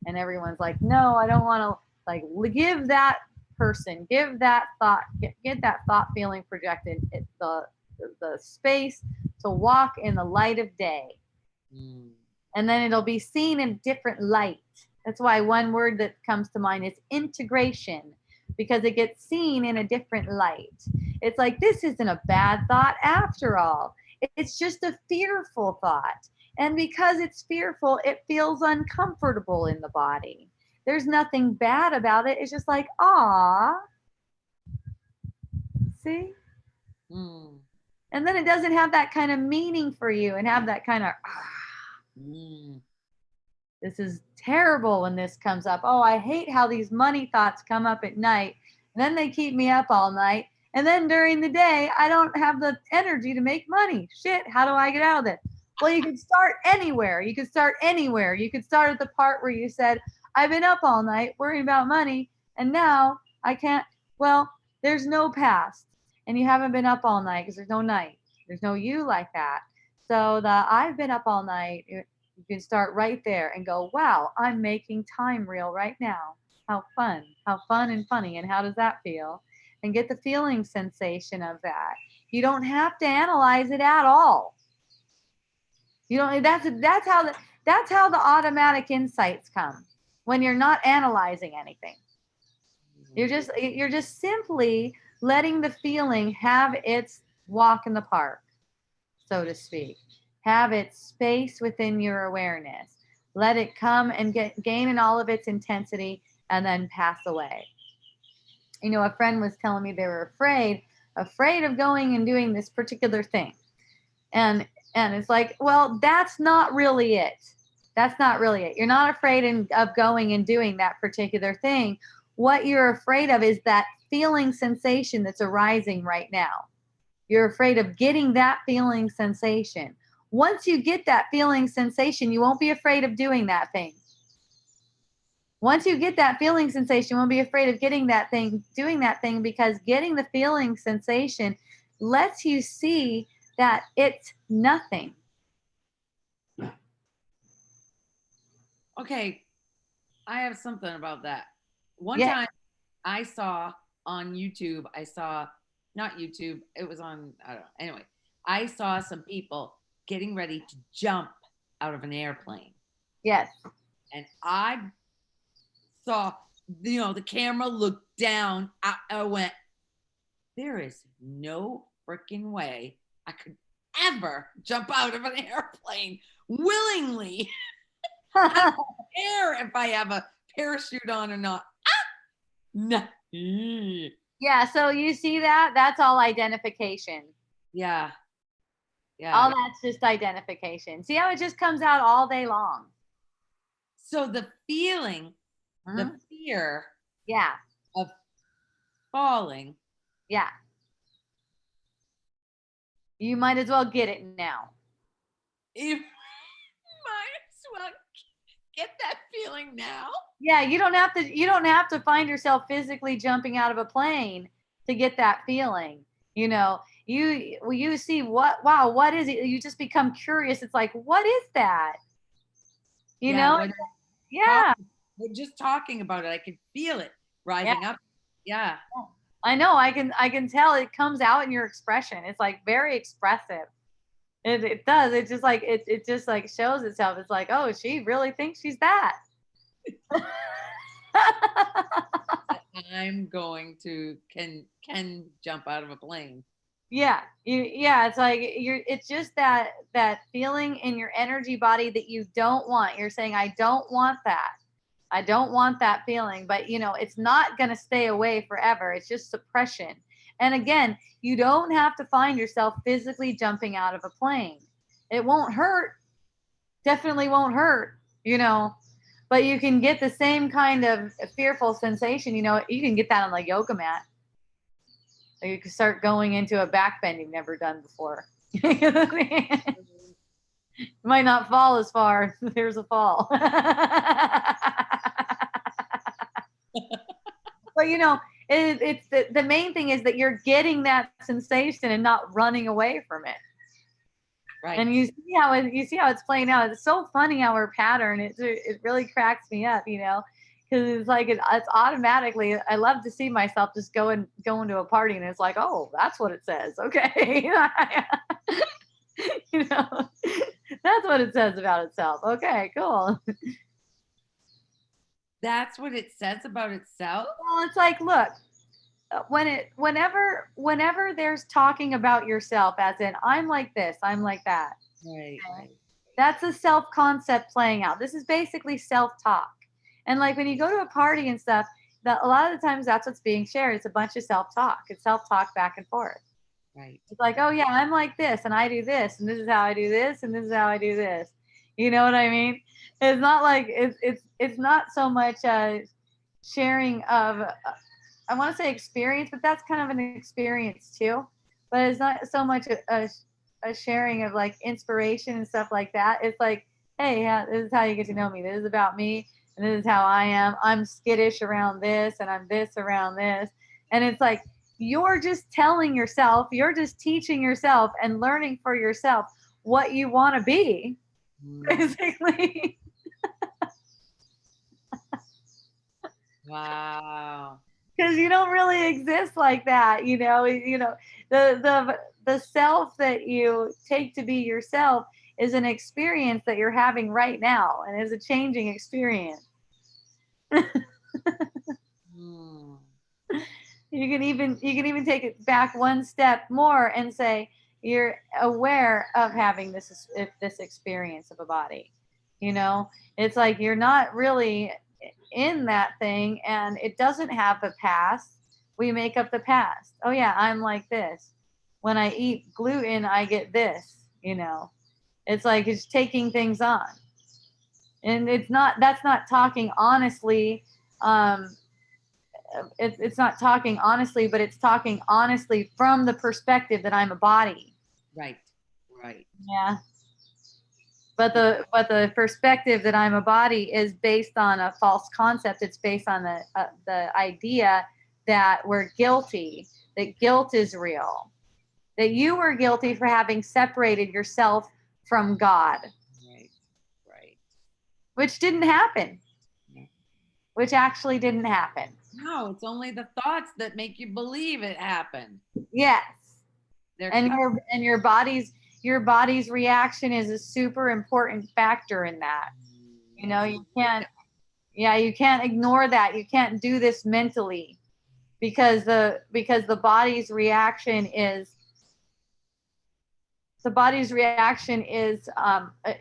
And everyone's like, no, I don't want to. Like, give that person, give that thought, get that thought feeling projected. It's the space to walk in the light of day. And then it'll be seen in different light. That's why one word that comes to mind is integration, because it gets seen in a different light. It's like, this isn't a bad thought after all. It's just a fearful thought. And because it's fearful, it feels uncomfortable in the body. There's nothing bad about it. It's just like, ah, see? And then it doesn't have that kind of meaning for you and have that kind of, this is terrible when this comes up. Oh, I hate how these money thoughts come up at night. And then they keep me up all night. And then during the day, I don't have the energy to make money. Shit, how do I get out of this? Well, you could start anywhere. You could start anywhere. You could start at the part where you said, I've been up all night worrying about money, and now I can't. Well, there's no past, and you haven't been up all night because there's no night. There's no you like that. So I've been up all night, you can start right there and go, wow, I'm making time real right now. How fun and funny, and how does that feel? And get the feeling sensation of that. You don't have to analyze it at all. You don't. That's how the automatic insights come. When you're not analyzing anything, you're just simply letting the feeling have its walk in the park, so to speak. Have its space within your awareness. Let it come and gain in all of its intensity and then pass away. You know, a friend was telling me they were afraid of going and doing this particular thing. And it's like, well, that's not really it. That's not really it. You're not afraid of going and doing that particular thing. What you're afraid of is that feeling sensation that's arising right now. You're afraid of getting that feeling sensation. Once you get that feeling sensation, you won't be afraid of doing that thing. Once you get that feeling sensation, you won't be afraid of doing that thing, because getting the feeling sensation lets you see that it's nothing. Okay, I have something about that. One time I saw on YouTube, not YouTube, it was on, I don't know. Anyway, I saw some people getting ready to jump out of an airplane. Yes. And I saw, the camera looked down. I went, there is no freaking way I could ever jump out of an airplane willingly. I don't care if I have a parachute on or not. No. Yeah, so you see that? That's all identification. Yeah. All that's just identification. See how it just comes out all day long? So the feeling, the fear yeah, of falling Yeah. You might as well get it now. You might as well get that feeling now. Yeah, you don't have to find yourself physically jumping out of a plane to get that feeling. You know, you see what is it? You just become curious. It's like, what is that? You Yeah, know? when Yeah. we're just talking about it, I can feel it Yeah. rising up. Yeah. I know. I can tell it comes out in your expression. It's like very expressive. It does. It just like it just like shows itself. It's like, oh, she really thinks she's that. I'm going to can jump out of a plane. Yeah, it's like it's just that feeling in your energy body that you don't want. You're saying, I don't want that. I don't want that feeling, but it's not going to stay away forever. It's just suppression. And again, you don't have to find yourself physically jumping out of a plane. It won't hurt. Definitely won't hurt. But you can get the same kind of fearful sensation. You can get that on the yoga mat. Or you can start going into a back bend you've never done before. You might not fall as far. There's a fall. But it's the main thing is that you're getting that sensation and not running away from it. Right. And you see how it's playing out. It's so funny our pattern. It really cracks me up, because it's like it's automatically. I love to see myself just going to a party and it's like, oh, that's what it says. Okay, that's what it says about itself. Okay, cool. That's what it says about itself. Well, it's like, look, whenever there's talking about yourself, as in I'm like this, I'm like that. Right, right. That's a self concept playing out. This is basically self talk. And like when you go to a party and stuff, that a lot of the times that's what's being shared. It's a bunch of self talk. It's self talk back and forth. Right. It's like, oh yeah, I'm like this, and I do this, and this is how I do this, and this is how I do this. You know what I mean? It's not like it's not so much sharing of I want to say experience, but that's kind of an experience too. But it's not so much a sharing of like inspiration and stuff like that. It's like, hey, yeah, this is how you get to know me. This is about me, and this is how I am. I'm skittish around this, and I'm this around this. And it's like, you're just telling yourself, you're just teaching yourself and learning for yourself what you want to be, basically. Wow. Because you don't really exist like that, the self that you take to be yourself is an experience that you're having right now, and is a changing experience. You can even take it back one step more and say you're aware of having this experience of a body. It's like you're not really in that thing, and it doesn't have a past. We make up the past. Oh yeah, I'm like this. When I eat gluten, I get this. It's like it's taking things on, and that's not talking honestly. It's not talking honestly, but it's talking honestly from the perspective that I'm a body. Right. Yeah. But the perspective that I'm a body is based on a false concept. It's based on the idea that we're guilty, that guilt is real, that you were guilty for having separated yourself from God. Right. Which didn't happen. Which actually didn't happen. No, it's only the thoughts that make you believe it happened. Yes. And your body's reaction is a super important factor in that. You can't ignore that. You can't do this mentally, because the body's reaction is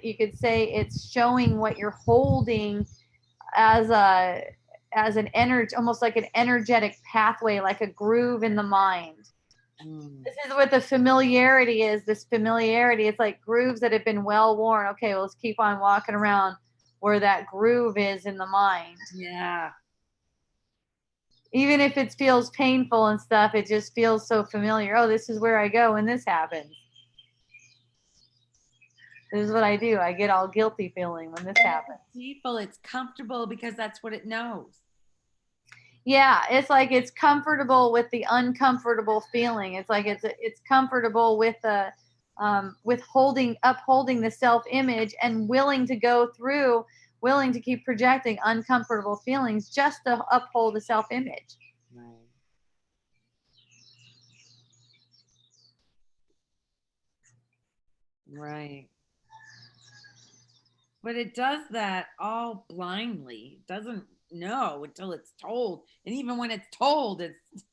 you could say it's showing what you're holding as an energy, almost like an energetic pathway, like a groove in the mind. This is what the familiarity is. This familiarity, it's like grooves that have been well worn. Okay, well, let's keep on walking around where that groove is in the mind. Yeah. Even if it feels painful and stuff, it just feels so familiar. Oh, this is where I go when this happens. This is what I do. I get all guilty feeling when this happens. People, it's comfortable because that's what it knows. Yeah, it's like it's comfortable with the uncomfortable feeling. It's like it's comfortable with the upholding the self-image and willing to keep projecting uncomfortable feelings just to uphold the self-image. Right. Right. But it does that all blindly. It doesn't know until it's told. And even when it's told, it's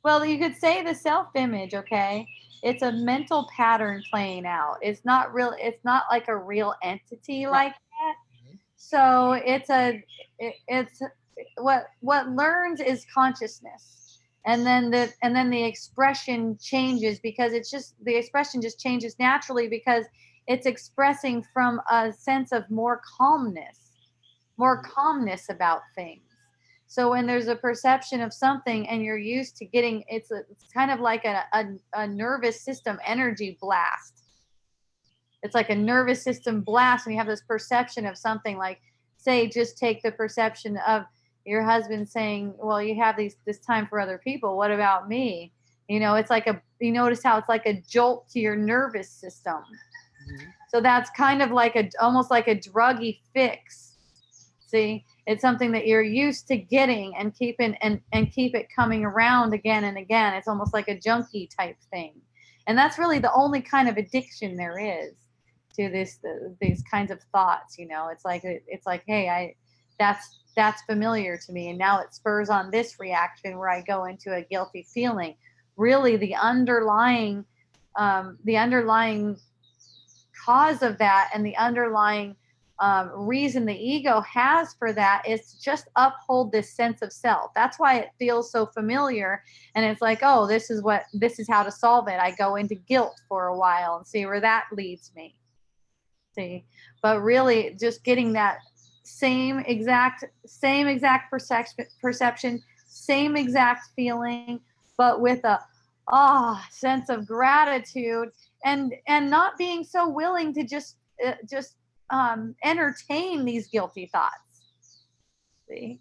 Well, you could say the self-image, okay? It's a mental pattern playing out. It's not like a real entity like that. So it's what learns is consciousness. And then the expression changes because the expression just changes naturally because it's expressing from a sense of more calmness about things. So when there's a perception of something and you're used to getting, it's kind of like a nervous system energy blast. It's like a nervous system blast when you have this perception of something. Like, say, just take the perception of your husband saying, well, you have this time for other people. What about me? It's like you notice how it's like a jolt to your nervous system. Mm-hmm. So that's kind of like almost like a druggy fix. See, it's something that you're used to getting and keep it coming around again and again. It's almost like a junkie type thing. And that's really the only kind of addiction there is to these kinds of thoughts. It's like, hey, that's familiar to me. And now it spurs on this reaction where I go into a guilty feeling. Really the underlying cause of that and the underlying reason the ego has for that is to just uphold this sense of self. That's why it feels so familiar. And it's like, oh, this is how to solve it. I go into guilt for a while and see where that leads me. See, but really just getting that same exact perception, same exact feeling, but with a sense of gratitude and not being so willing to just entertain these guilty thoughts. See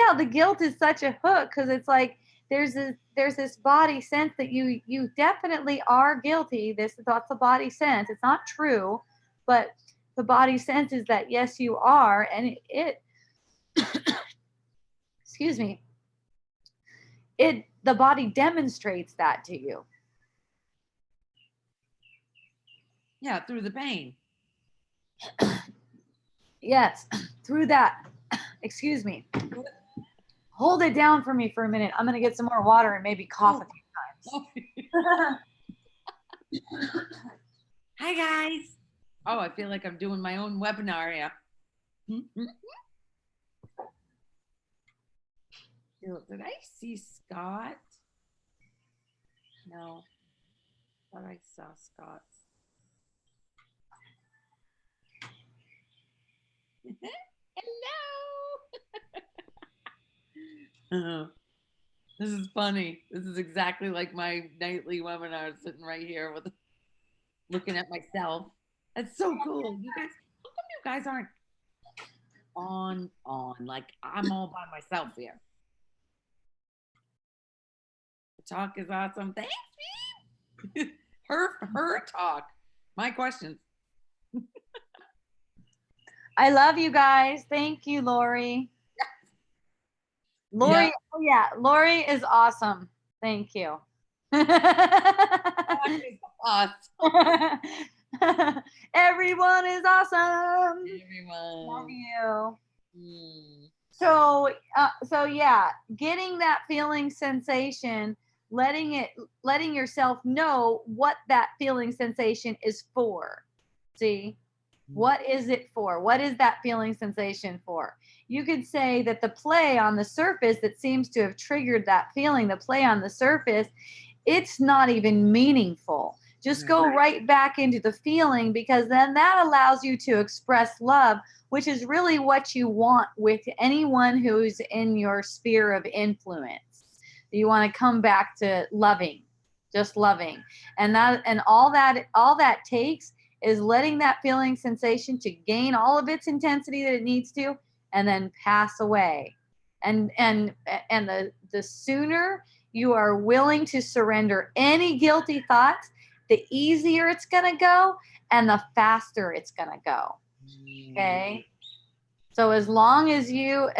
how the guilt is such a hook, because it's like there's this body sense that you definitely are guilty. That's the body sense. It's not true, but the body senses that yes, you are, and it excuse me, the body demonstrates that to you. Yeah, through the pain. Yes, through that. Excuse me. Hold it down for me for a minute. I'm going to get some more water and maybe cough a few times. Hi, guys. Oh, I feel like I'm doing my own webinar here. Did I see Scott? No. I thought I saw Scott. Hello. This is funny. This is exactly like my nightly webinar, sitting right here with looking at myself. That's so cool. You guys, how come you guys aren't on? Like I'm all by myself here. The talk is awesome. Thanks, me. her talk. My questions. I love you guys. Thank you, Lori. Lori, oh yeah, Lori is awesome. Thank you. Awesome. Everyone is awesome. Everyone. Love you. So yeah, getting that feeling sensation, letting yourself know what that feeling sensation is for. See? What is it for? What is that feeling sensation for? You could say that the play on the surface that seems to have triggered that feeling, the play on the surface, it's not even meaningful. Just go right back into the feeling, because then that allows you to express love, which is really what you want with anyone who's in your sphere of influence. You want to come back to loving, just loving. And all that takes is letting that feeling sensation to gain all of its intensity that it needs to, and then pass away. And the sooner you are willing to surrender any guilty thoughts, the easier it's going to go and the faster it's going to go. Okay? So as long as you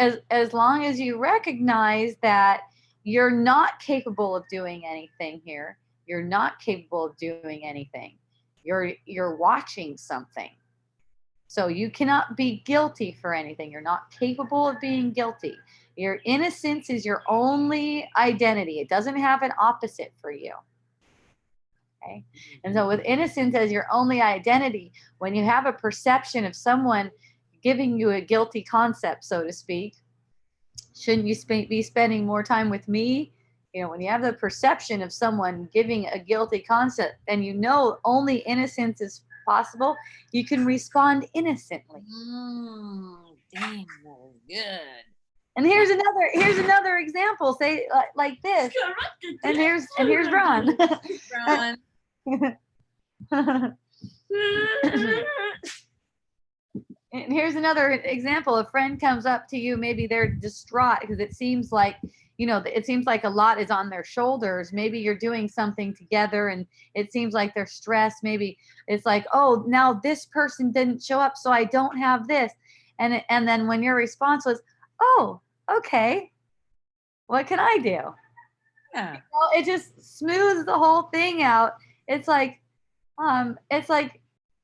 recognize that you're not capable of doing anything here, you're not capable of doing anything. You're watching something. So you cannot be guilty for anything. You're not capable of being guilty. Your innocence is your only identity. It doesn't have an opposite for you. Okay? And so with innocence as your only identity, when you have a perception of someone giving you a guilty concept, so to speak, shouldn't you be spending more time with me? You know, when you have the perception of someone giving a guilty concept and you know only innocence is possible, you can respond innocently. Dang, that was good. And here's another example. Say like this. And here's Ron. Ron. And here's another example. A friend comes up to you, maybe they're distraught because it seems like, it seems like a lot is on their shoulders. Maybe you're doing something together and it seems like they're stressed. Maybe it's like, oh, now this person didn't show up, so I don't have this. And then when your response was, oh, okay, what can I do? Yeah. Well, it just smooths the whole thing out. It's like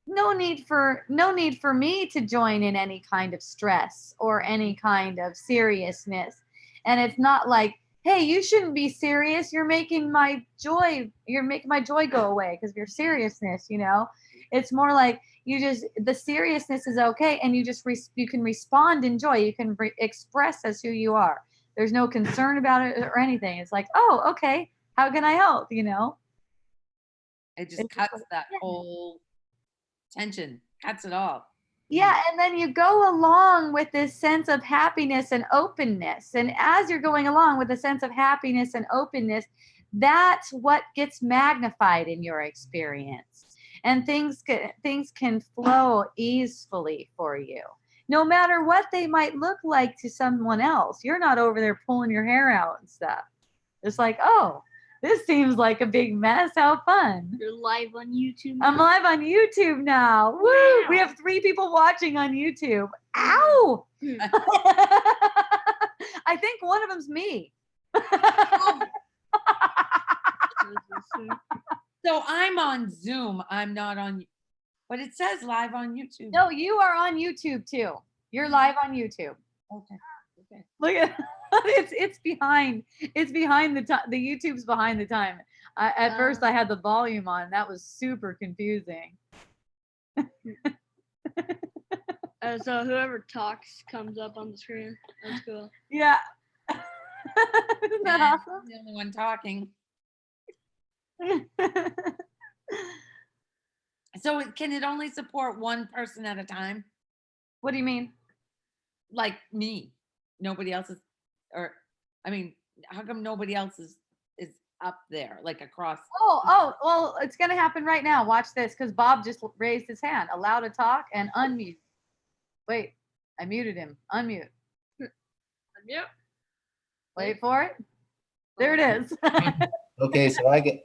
no need for me to join in any kind of stress or any kind of seriousness. And it's not like, hey, you shouldn't be serious. You're making my joy go away because of your seriousness, It's more like the seriousness is okay, and you can respond in joy. You can express as who you are. There's no concern about it or anything. It's like, oh, okay, how can I help? It just cuts that whole tension, cuts it all. Yeah, and then you go along with this sense of happiness and openness. And as you're going along with a sense of happiness and openness, that's what gets magnified in your experience. And things can flow easily for you. No matter what they might look like to someone else. You're not over there pulling your hair out and stuff. It's like, oh, this seems like a big mess. How fun. You're live on YouTube now. I'm live on YouTube now. Woo! Wow. We have 3 people watching on YouTube. Ow! I think one of them's me. So I'm on Zoom. I'm not on, but it says live on YouTube. No, you are on YouTube too. You're live on YouTube. Okay. Look at it's behind the time. The YouTube's behind the time. At first I had the volume on. That was super confusing. So whoever talks comes up on the screen. That's cool. Yeah. Isn't that awesome? I'm the only one talking. So can it only support one person at a time? What do you mean? Like me. Nobody else is, how come nobody else is up there, like across? Oh, well, it's going to happen right now. Watch this, because Bob just raised his hand. Allow to talk and unmute. Wait, I muted him. Unmute. Yep. Wait for it. There it is. Okay, so I get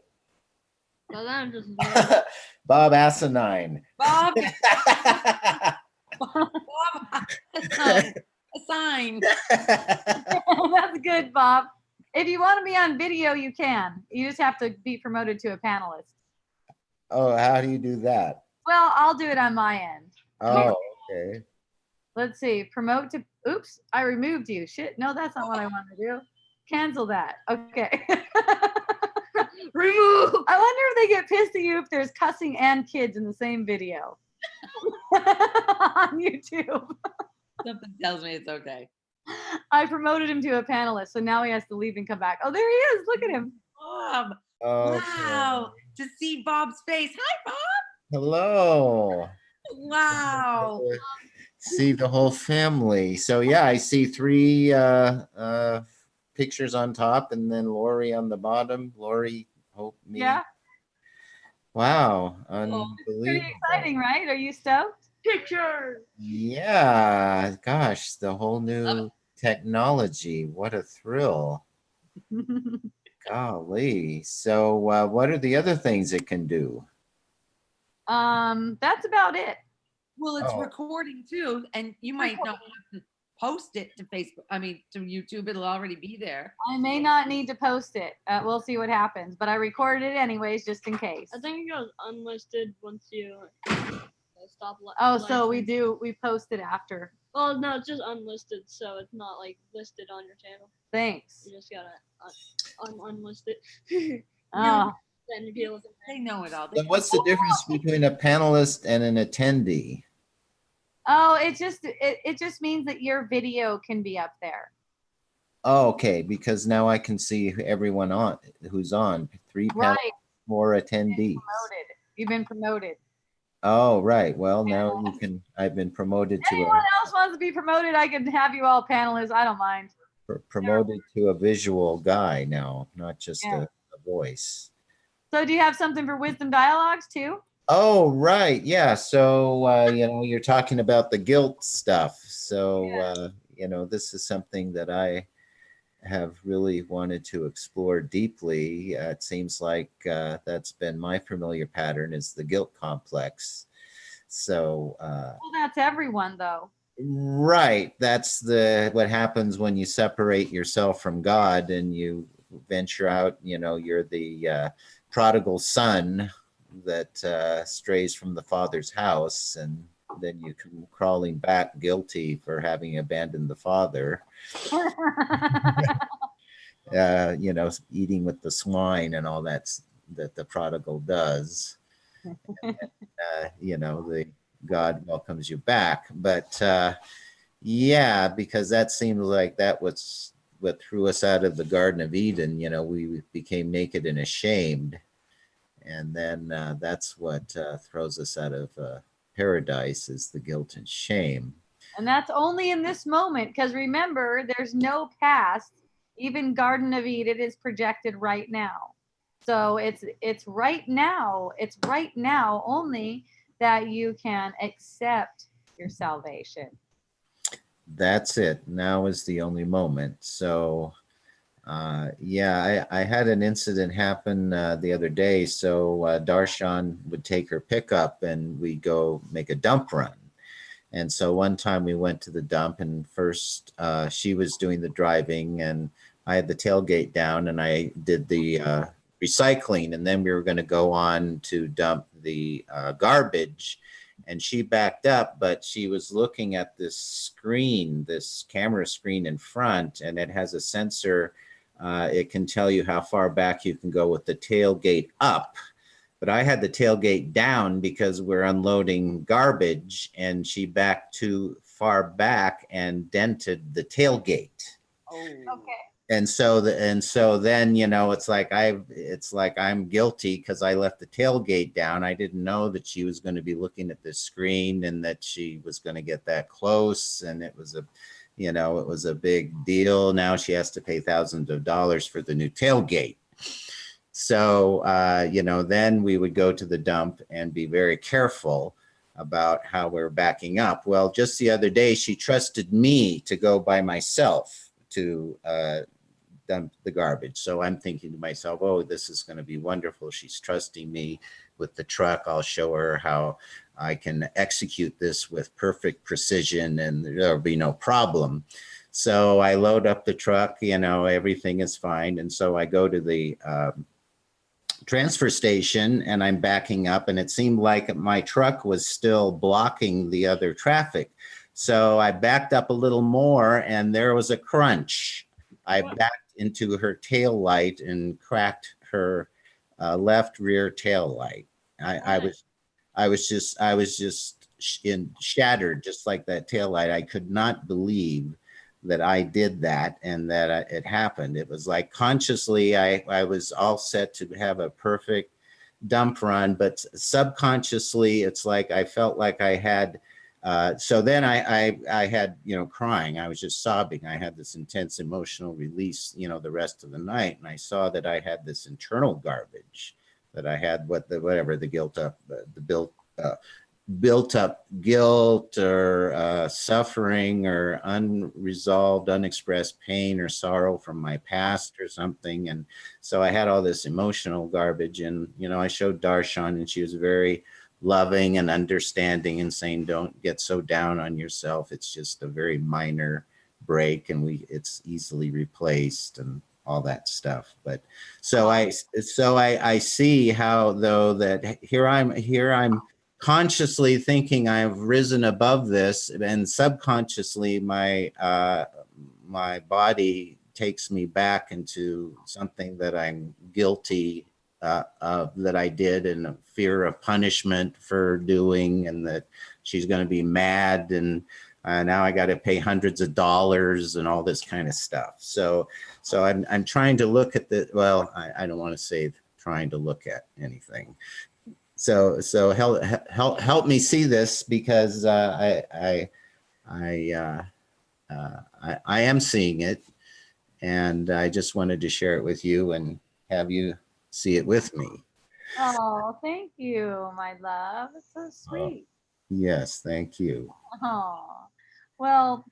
Well, I'm just Bob Asinine. Bob. Bob. A sign. That's good, Bob. If you want to be on video, you can. You just have to be promoted to a panelist. Oh, how do you do that? Well, I'll do it on my end. Oh, okay. Let's see. Promote to. Oops, I removed you. Shit. No, that's not what I want to do. Cancel that. Okay. remove. I wonder if they get pissed at you if there's cussing and kids in the same video on YouTube. Something tells me it's okay. I promoted him to a panelist, so now he has to leave and come back. Oh, there he is. Look at him. Bob. Okay. Wow. to see Bob's face. Hi, Bob. Hello. Wow. See the whole family. So yeah, I see three pictures on top and then Lori on the bottom. Lori, Hope, me. Yeah. Wow, Pretty unbelievable. exciting, right? Are you stoked? Picture. Yeah, gosh, the whole new technology. What a thrill. Golly. So what are the other things it can do? That's about it. Well, it's Oh. recording too, and you might not have to post it to Facebook. I mean, to YouTube. It'll already be there. I may not need to post it. We'll see what happens, but I recorded it anyways, just in case. I think it goes unlisted once you stop. Oh, so we licensing. we post it after. Well, no, it's just unlisted, so it's not like listed on your channel. Thanks. You just gotta unlist it. Oh, Then people can. They know it all. Then what's the difference between a panelist and an attendee? oh, it just means that your video can be up there. Oh, okay, because now I can see everyone on who's on. 3 panelists, Right. 4 attendees. Promoted. You've been promoted. Oh, right. Well, now you can. I've been promoted to Anyone else wants to be promoted, I can have you all panelists. I don't mind. promoted to a visual guy now, not just Yeah. a voice. So do you have something for Wisdom Dialogues too? Oh, right. Yeah. So, you're talking about the guilt stuff. So, this is something that I have really wanted to explore deeply. It seems like that's been my familiar pattern is the guilt complex. So, Well, that's everyone though. right. That's what happens when you separate yourself from God and you venture out, you're the prodigal son that strays from the father's house, and then you come crawling back guilty for having abandoned the father. Eating with the swine and all that the prodigal does. The God welcomes you back. But yeah, because that seems like that was what threw us out of the Garden of Eden. We became naked and ashamed. And then that's what throws us out of paradise is the guilt and shame. And that's only in this moment, because remember, there's no past. Even Garden of Eden is projected right now. So it's right now. It's right now only that you can accept your salvation. That's it. Now is the only moment. So yeah, I had an incident happen the other day. So Darshan would take her pickup and we go make a dump run. And so one time we went to the dump and first she was doing the driving and I had the tailgate down and I did the recycling, and then we were going to go on to dump the garbage. And she backed up, but she was looking at this screen, this camera screen in front, and it has a sensor. It can tell you how far back you can go with the tailgate up. But I had the tailgate down because we're unloading garbage, and she backed too far back and dented the tailgate. Oh. Okay. And so then it's like I'm guilty because I left the tailgate down. I didn't know that she was going to be looking at the screen and that she was going to get that close, and it was a big deal. Now she has to pay thousands of dollars for the new tailgate. So then we would go to the dump and be very careful about how we're backing up. Well, just the other day she trusted me to go by myself to dump the garbage. So I'm thinking to myself, oh, this is going to be wonderful. She's trusting me with the truck. I'll show her how I can execute this with perfect precision and there'll be no problem. So I load up the truck, everything is fine. And so I go to the transfer station and I'm backing up, and it seemed like my truck was still blocking the other traffic. So I backed up a little more and there was a crunch. I backed into her tail light and cracked her left rear tail light. I was just shattered, just like that tail light. I could not believe that I did that and that it happened. It was like consciously I was all set to have a perfect dump run, but subconsciously it's like I felt like I had so then I had, you know, crying. I was just sobbing. I had this intense emotional release, you know, the rest of the night. And I saw that I had this internal garbage, that I had whatever the built up guilt or suffering or unresolved, unexpressed pain or sorrow from my past or something. And so I had all this emotional garbage. And, you know, I showed Darshan, and she was very loving and understanding and saying, don't get so down on yourself. It's just a very minor break, and it's easily replaced and all that stuff. But so I see how, though, that here I'm consciously thinking I've risen above this, and subconsciously my body takes me back into something that I'm guilty that I did, and a fear of punishment for doing, and that she's going to be mad, and now I got to pay hundreds of dollars and all this kind of stuff. So I'm trying to look at the, well, I don't want to say trying to look at anything. So help me see this, because I am seeing it, and I just wanted to share it with you and have you see it with me. Oh, thank you, my love. It's so sweet. Yes, thank you. Oh, well,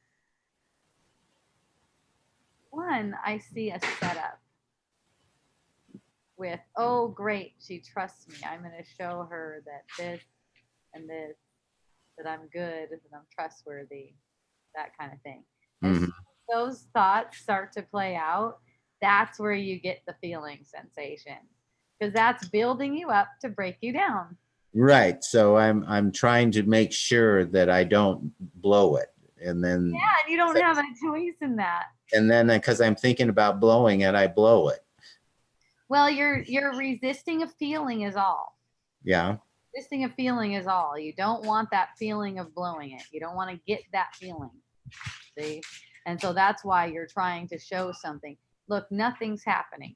one, I see a setup with, oh, great, she trusts me. I'm going to show her that this and this, that I'm good, that I'm trustworthy, that kind of thing. Mhm. As those thoughts start to play out, that's where you get the feeling sensation, because that's building you up to break you down. Right. So I'm trying to make sure that I don't blow it, and then Yeah, and you don't have a choice in that. and then because I'm thinking about blowing it, I blow it. Well, you're resisting a feeling is all. Yeah. Resisting a feeling is all. You don't want that feeling of blowing it. You don't want to get that feeling. See? And so that's why you're trying to show something. Look, nothing's happening.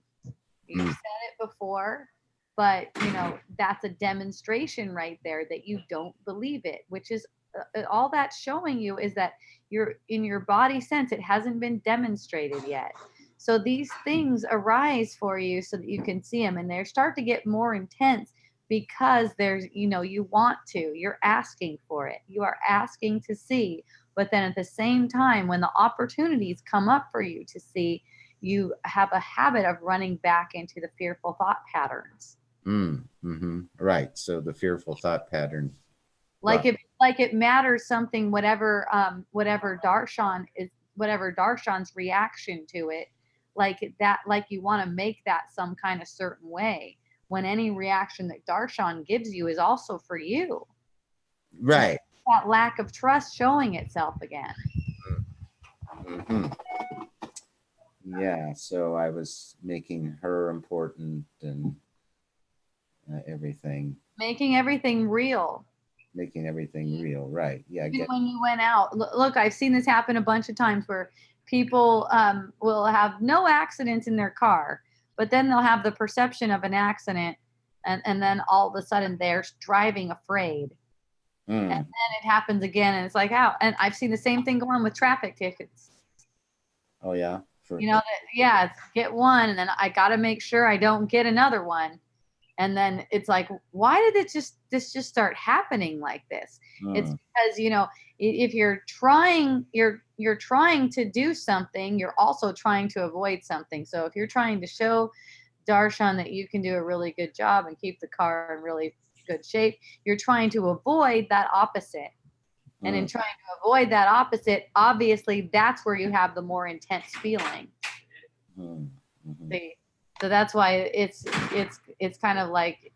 You said it before, but you know, that's a demonstration right there that you don't believe it, which is all that's showing you is that you're in your body sense, it hasn't been demonstrated yet. So these things arise for you so that you can see them, and they start to get more intense because there's, you know, you want to, you're asking for it. You are asking to see, but then at the same time, when the opportunities come up for you to see, you have a habit of running back into the fearful thought patterns. Right. So the fearful thought pattern. Like it matters something, whatever Darshan's reaction to it, like that, like you want to make that some kind of certain way, when any reaction that Darshan gives you is also for you. Right. That lack of trust showing itself again. Yeah. So I was making her important and everything. Making everything real. Making everything real. Right. Yeah. Even when you went out, look, I've seen this happen a bunch of times where people will have no accidents in their car, but then they'll have the perception of an accident, and then all of a sudden they're driving afraid. And then it happens again, and it's like, how? And I've seen the same thing going on with traffic tickets. Oh yeah. You know, it's get one, and then I got to make sure I don't get another one. And then it's like, why did this just start happening like this? It's because, you know, if you're trying to do something, you're also trying to avoid something. So if you're trying to show Darshan that you can do a really good job and keep the car in really good shape, you're trying to avoid that opposite. And in trying to avoid that opposite, obviously that's where you have the more intense feeling. See? So that's why it's kind of like,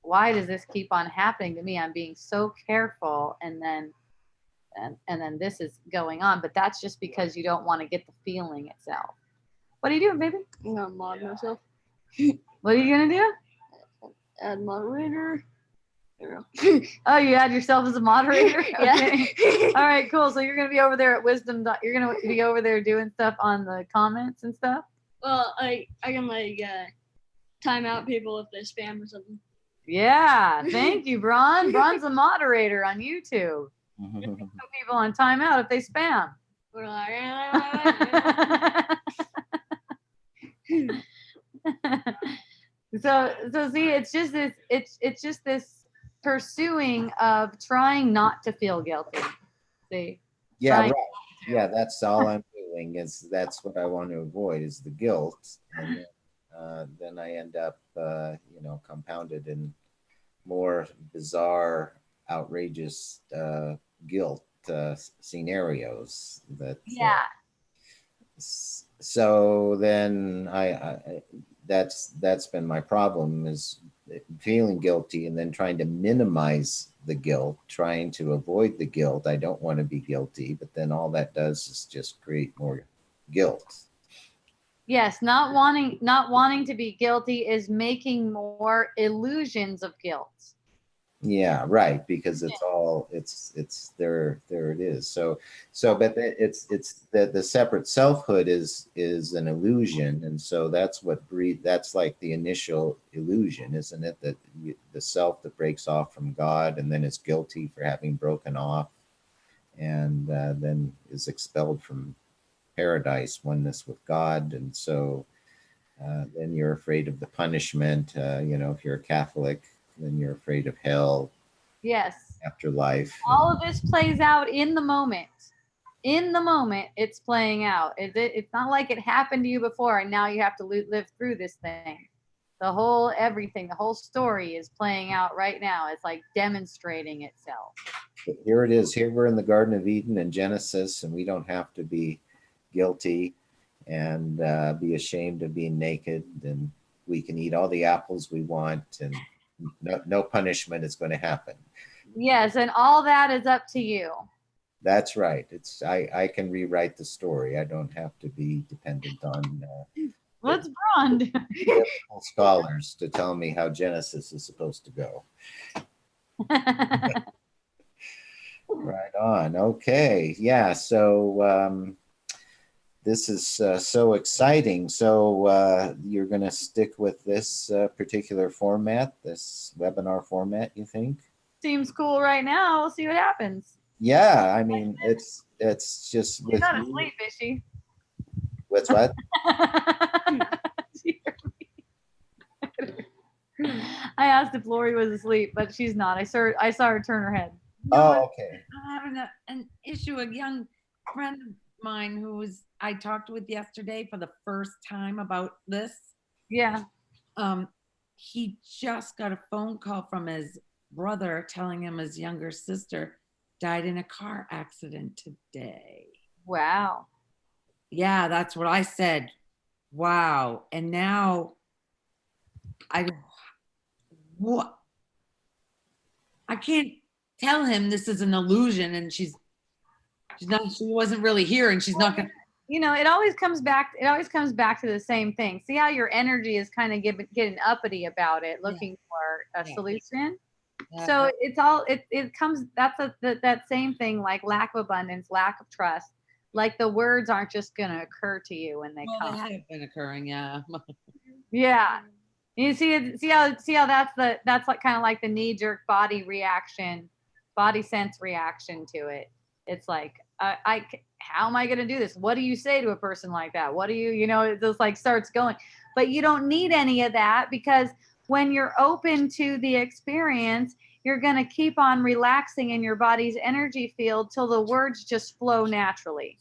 why does this keep on happening to me? I'm being so careful, and then this is going on. But that's just because you don't want to get the feeling itself. What are you doing, baby? I'm gonna mod myself. What are you gonna do? Add moderator. There we go. Oh, you add yourself as a moderator? Okay. Yeah. All right, cool. So you're gonna be over there at Wisdom. You're gonna be over there doing stuff on the comments and stuff. Well, I can like time out people if they spam or something. Yeah, thank you, Bron. Bron's a moderator on YouTube. Put people on timeout if they spam. We're like, so see, it's just this it's just this pursuing of trying not to feel guilty. See? Yeah, Trying right. Yeah, that's all I'm doing is that's what I want to avoid is the guilt. And then I end up, compounded in more bizarre, outrageous guilt scenarios that Yeah. so then I that's been my problem is feeling guilty and then trying to minimize the guilt, trying to avoid the guilt. I don't want to be guilty, but then all that does is just create more guilt. Yes, not wanting to be guilty is making more illusions of guilt. Yeah, right, because it's there it is. But it's the separate selfhood is an illusion, and so that's like the initial illusion, isn't it? That the self that breaks off from God and then is guilty for having broken off, and then is expelled from paradise, oneness with God, and so then you're afraid of the punishment. If you're a Catholic, then you're afraid of hell, Yes. afterlife. All of this plays out in the moment. In the moment, it's playing out. It's not like it happened to you before and now you have to live through this thing. The whole story is playing out right now. It's like demonstrating itself. But here it is. Here we're in the Garden of Eden in Genesis, and we don't have to be guilty and be ashamed of being naked, and we can eat all the apples we want, and no punishment is going to happen. Yes, and all that is up to you. That's right. I can rewrite the story. I don't have to be dependent on What's Bond? biblical scholars to tell me how Genesis is supposed to go. Right on. Okay. Yeah. So this is so exciting. So you're going to stick with this particular format, this webinar format, you think? Seems cool right now. We'll see what happens. Yeah. I mean, it's just She's with not you. asleep, is she? What's what? I asked if Lori was asleep, but she's not. I saw her turn her head. Oh, okay. I'm having an issue. A young friend of mine I talked with yesterday for the first time about this. Yeah. He just got a phone call from his brother telling him his younger sister died in a car accident today. Wow. Yeah, that's what I said. Wow. And now I can't tell him this is an illusion and she wasn't really here and she's not gonna. It always comes back to the same thing. See how your energy is kind of getting uppity about it, looking for a solution. Yeah. So it comes, that same thing, like lack of abundance, lack of trust. Like the words aren't just going to occur to you when they come. They have been occurring, yeah. Yeah. You see how that's like kind of like the knee jerk body sense reaction to it. It's like, how am I going to do this? What do you say to a person like that? What do it just like starts going, but you don't need any of that, because when you're open to the experience, you're going to keep on relaxing in your body's energy field till the words just flow naturally.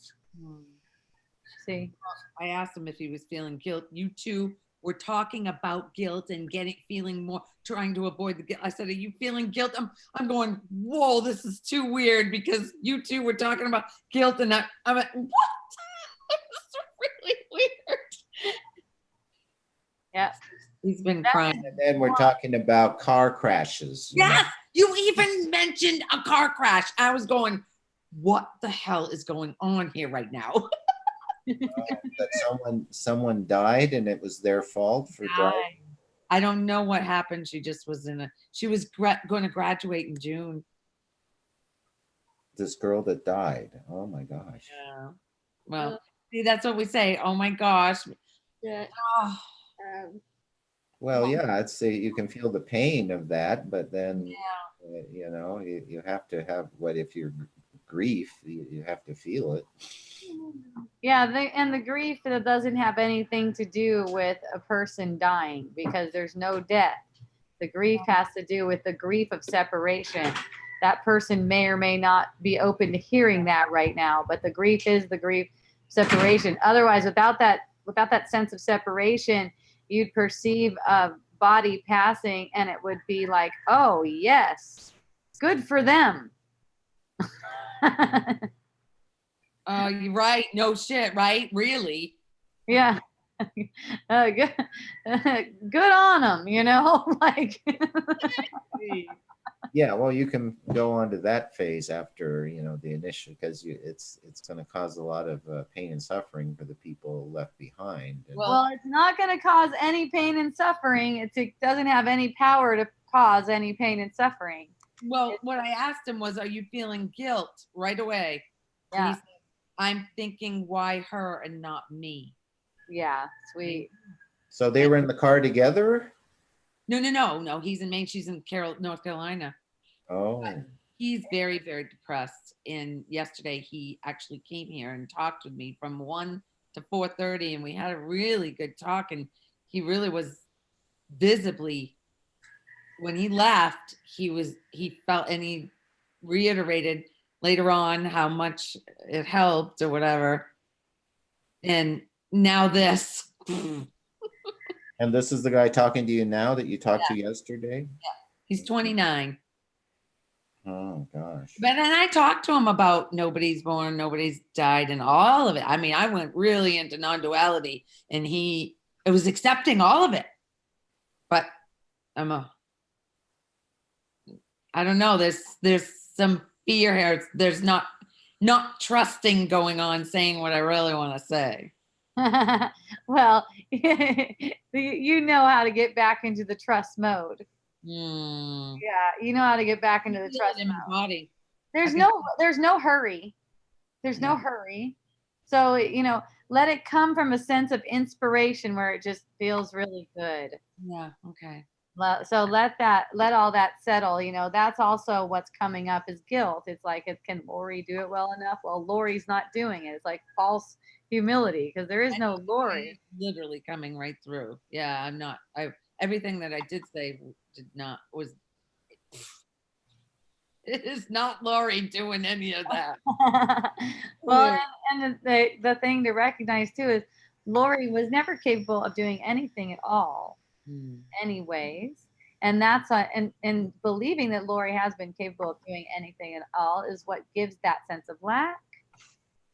See, I asked him if he was feeling guilt. You two were talking about guilt and feeling more, trying to avoid the guilt. I said, are you feeling guilt? I'm going, whoa, this is too weird, because you two were talking about guilt and I went, what? This is really weird. yeah. He's been crying. And then we're talking about car crashes. Yes, you even mentioned a car crash. I was going, what the hell is going on here right now? That someone died and it was their fault for driving. I don't know what happened. She just was she was going to graduate in June. This girl that died. Oh my gosh. Yeah. Well, see, that's what we say. Oh my gosh. Yeah. Oh. Well, yeah, it's you can feel the pain of that, but then you have to have what if you're grief, you have to feel it. Yeah, and the grief that doesn't have anything to do with a person dying because there's no death. The grief has to do with the grief of separation. That person may or may not be open to hearing that right now, but the grief is the grief separation. Otherwise, without that sense of separation, you'd perceive a body passing and it would be like, oh yes, good for them. You're right. No shit, right? Really? Yeah. Good, good on them, like. Yeah, well, you can go on to that phase after the initial, because it's going to cause a lot of pain and suffering for the people left behind. And, Well, it's not going to cause any pain and suffering. It doesn't have any power to cause any pain and suffering. Well, what I asked him was, are you feeling guilt right away? And he Yeah. said, I'm thinking, why her and not me? Yeah, sweet. so they were in the car together? No. He's in Maine. She's in North Carolina. Oh, He's very, very depressed. And yesterday he actually came here and talked with me from 1 to 4:30, and we had a really good talk. And he really was visibly, when he left, he felt, and he reiterated later on how much it helped or whatever. And now this. and this is the guy talking to you now that you talked to yesterday? He's 29. Oh gosh. But then I talked to him about nobody's born, nobody's died, and all of it. I mean, I went really into non-duality, and it was accepting all of it. But I don't know. There's some fear here. There's not trusting going on, saying what I really want to say. Well, you know how to get back into the trust mode. Hmm. Yeah, you know how to get back into the Feel trust it in my mode. body. There's no hurry. There's no hurry. So, let it come from a sense of inspiration where it just feels really good. Yeah. Okay. So let all that settle. That's also what's coming up is guilt. It's like, can Lori do it well enough? Well, Lori's not doing it. It's like false humility because there is no Lori. Literally coming right through. Yeah, I'm not. Everything that I did say was. It is not Lori doing any of that. Well, and the thing to recognize too is Lori was never capable of doing anything at all, anyways. And that's and believing that Lori has been capable of doing anything at all is what gives that sense of lack.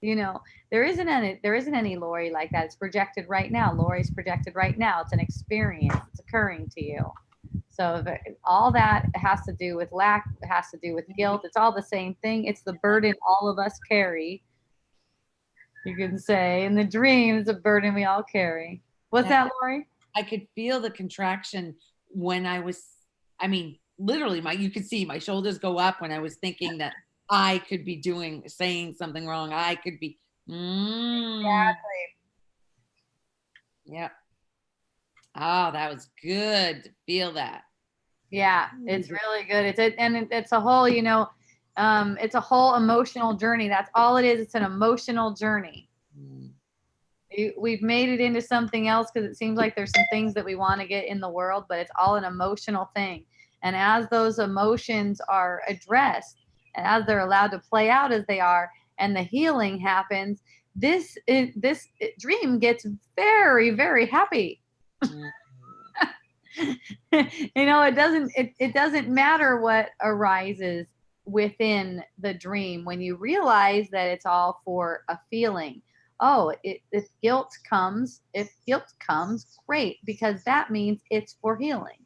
There isn't any Lori like that. It's projected right now. Lori's projected right now. It's an experience. It's occurring to you. So all that has to do with lack, it has to do with guilt. It's all the same thing. It's the burden all of us carry. You can say, in the dream, it's a burden we all carry. What's that, Lori? I could feel the contraction when literally you could see my shoulders go up when I was thinking that I could be saying something wrong. I could be. Exactly. Yeah. Oh, that was good to feel that. Yeah, it's really good. It's a whole, it's a whole emotional journey. That's all it is. It's an emotional journey. We've made it into something else because it seems like there's some things that we want to get in the world, but it's all an emotional thing. And as those emotions are addressed and as they're allowed to play out as they are, and the healing happens, this dream gets very, very happy. It doesn't matter what arises within the dream when you realize that it's all for a feeling. Oh, if guilt comes, great, because that means it's for healing.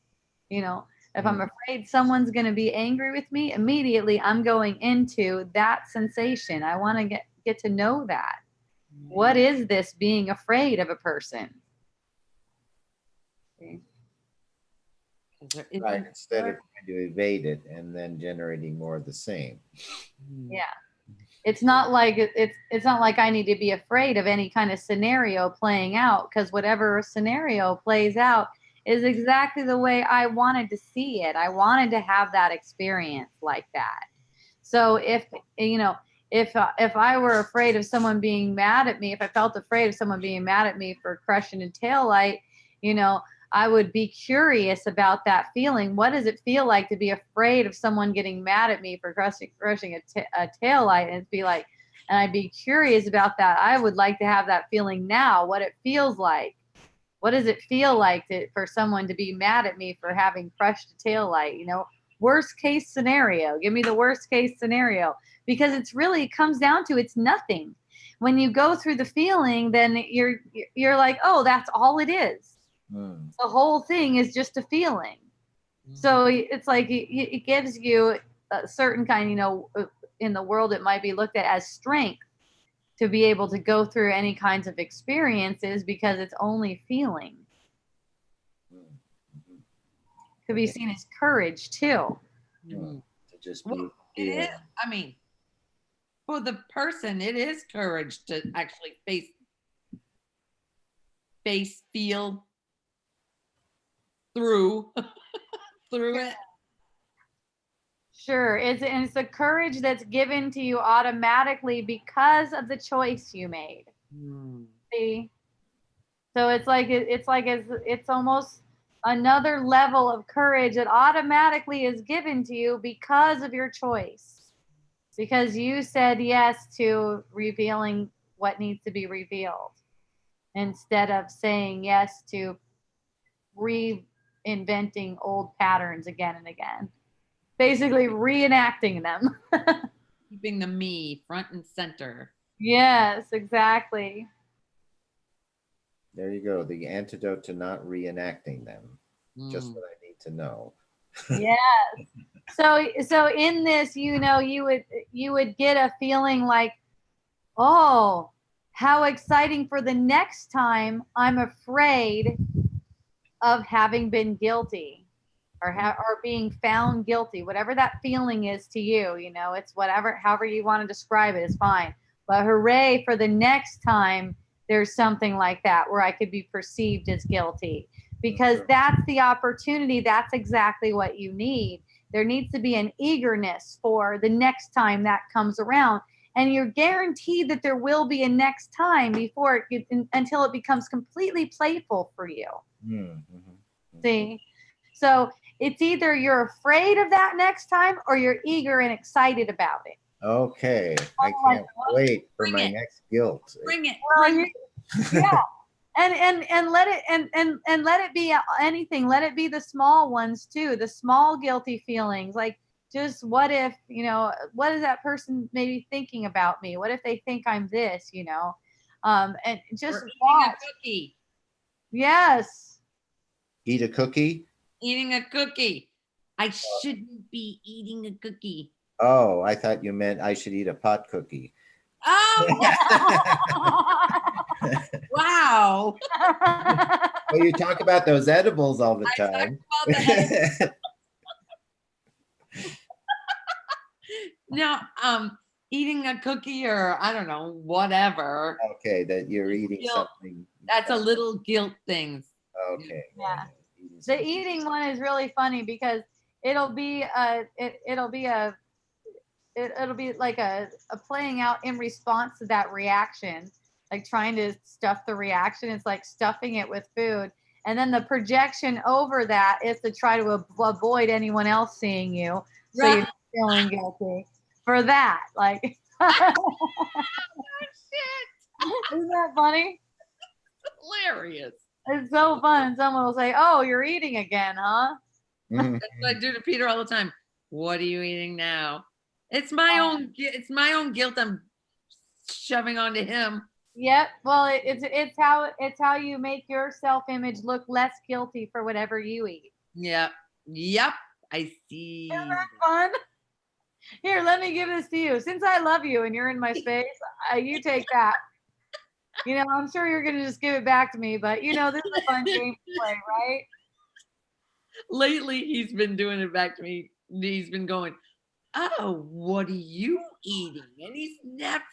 If I'm afraid someone's going to be angry with me, immediately I'm going into that sensation. I want to get to know that. What is this being afraid of a person? Okay. Right, instead of trying to evade it and then generating more of the same. Yeah. It's not like I need to be afraid of any kind of scenario playing out, because whatever scenario plays out is exactly the way I wanted to see it. I wanted to have that experience like that. So if, you know, if I were afraid of someone being mad at me, if I felt afraid of someone being mad at me for crushing a taillight, you know, I would be curious about that feeling. What does it feel like to be afraid of someone getting mad at me for crushing a taillight? And it'd be like, and I'd be curious about that. I would like to have that feeling now, what it feels like. What does it feel like for someone to be mad at me for having crushed a taillight? You know, worst case scenario. Give me the worst case scenario, because it's really, it comes down to, it's nothing. When you go through the feeling, then you're like, oh, that's all it is. The whole thing is just a feeling. So it's like it gives you a certain kind, you know, in the world it might be looked at as strength to be able to go through any kinds of experiences, because it's only feeling. Could be seen as courage too. To just be, Well, it is. I mean, for the person, it is courage to actually feel through it. Sure. It's a courage that's given to you automatically because of the choice you made. See? So it's almost another level of courage that automatically is given to you because of your choice. Because you said yes to revealing what needs to be revealed, instead of saying yes to reinventing old patterns again and again. Basically reenacting them. Keeping the me front and center. Yes, exactly. there you go. The antidote to not reenacting them. Just what I need to know. Yes. So in this, you know, you would get a feeling like, oh, how exciting for the next time I'm afraid of having been guilty, or being found guilty, whatever that feeling is to you. You know, it's whatever, however you want to describe it is fine. But hooray for the next time there's something like that where I could be perceived as guilty, because that's the opportunity. That's exactly what you need. There needs to be an eagerness for the next time that comes around. And you're guaranteed that there will be a next time before until it becomes completely playful for you. See? So it's either you're afraid of that next time, or you're eager and excited about it. Okay. I can't wait for my next guilt. Bring it. Well, yeah. And let it and let it be anything. Let it be the small ones too, the small guilty feelings. Like, just what if, you know, what is that person maybe thinking about me? What if they think I'm this, you know? And just watch. A cookie. Yes. Eat a cookie? Eating a cookie. I shouldn't be eating a cookie. Oh, I thought you meant I should eat a pot cookie. Oh, wow. Well, you talk about those edibles all the time. Now, eating a cookie, or I don't know, whatever. Okay, that you're eating something. That's a little guilt thing. Okay. Yeah. The eating one is really funny, because it'll be like a playing out in response to that reaction, like trying to stuff the reaction. It's like stuffing it with food. And then the projection over that is to try to avoid anyone else seeing you. So you're feeling guilty for that. Like, oh, shit. Isn't that funny? Hilarious. It's so fun. Someone will say, oh, you're eating again, huh? That's what I do to Peter all the time. What are you eating now? It's my own guilt I'm shoving onto him. Yep. Well, it's how you make your self-image look less guilty for whatever you eat. Yep. I see. Isn't that fun? Here, let me give this to you. Since I love you and you're in my space, you take that. You know, I'm sure you're gonna just give it back to me, but you know, this is a fun game to play, right? Lately, he's been doing it back to me. He's been going, oh, what are you eating? And he's never.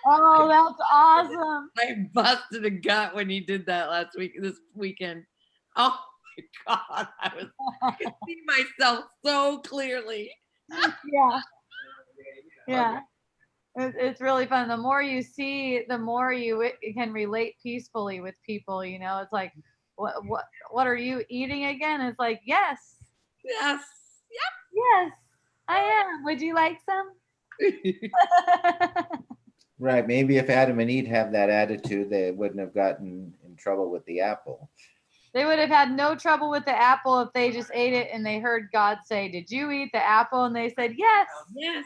Oh, that's awesome. I busted a gut when he did that this weekend. Oh my God, I could see myself so clearly. Yeah. Yeah. It's really fun. The more you see, the more you can relate peacefully with people. You know, it's like, what are you eating again? It's like, yes, Yes. yes, I am. Would you like some? Right. Maybe if Adam and Eve have that attitude, they wouldn't have gotten in trouble with the apple. They would have had no trouble with the apple if they just ate it and they heard God say, "Did you eat the apple?" And they said, "Yes." Yes.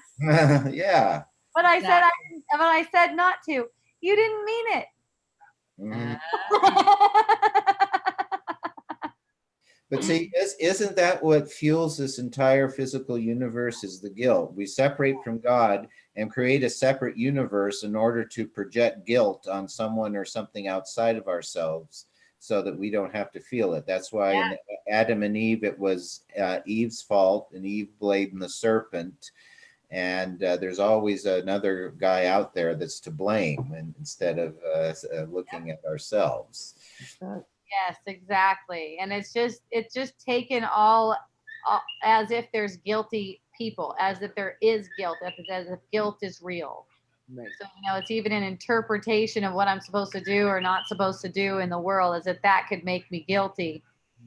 Yeah. But I said I didn't, but I said not to. You didn't mean it. Mhm. Ah, But see, isn't that what fuels this entire physical universe is the guilt? We separate from God and create a separate universe in order to project guilt on someone or something outside of ourselves so that we don't have to feel it. That's why in Adam and Eve, it was Eve's fault and Eve blamed the serpent. And there's always another guy out there that's to blame, and instead of looking at ourselves. Yes, exactly. And it's just taken all as if there's guilty people, as if there is guilt, as if guilt is real. right. So, you know, it's even an interpretation of what I'm supposed to do or not supposed to do in the world, as if that could make me guilty,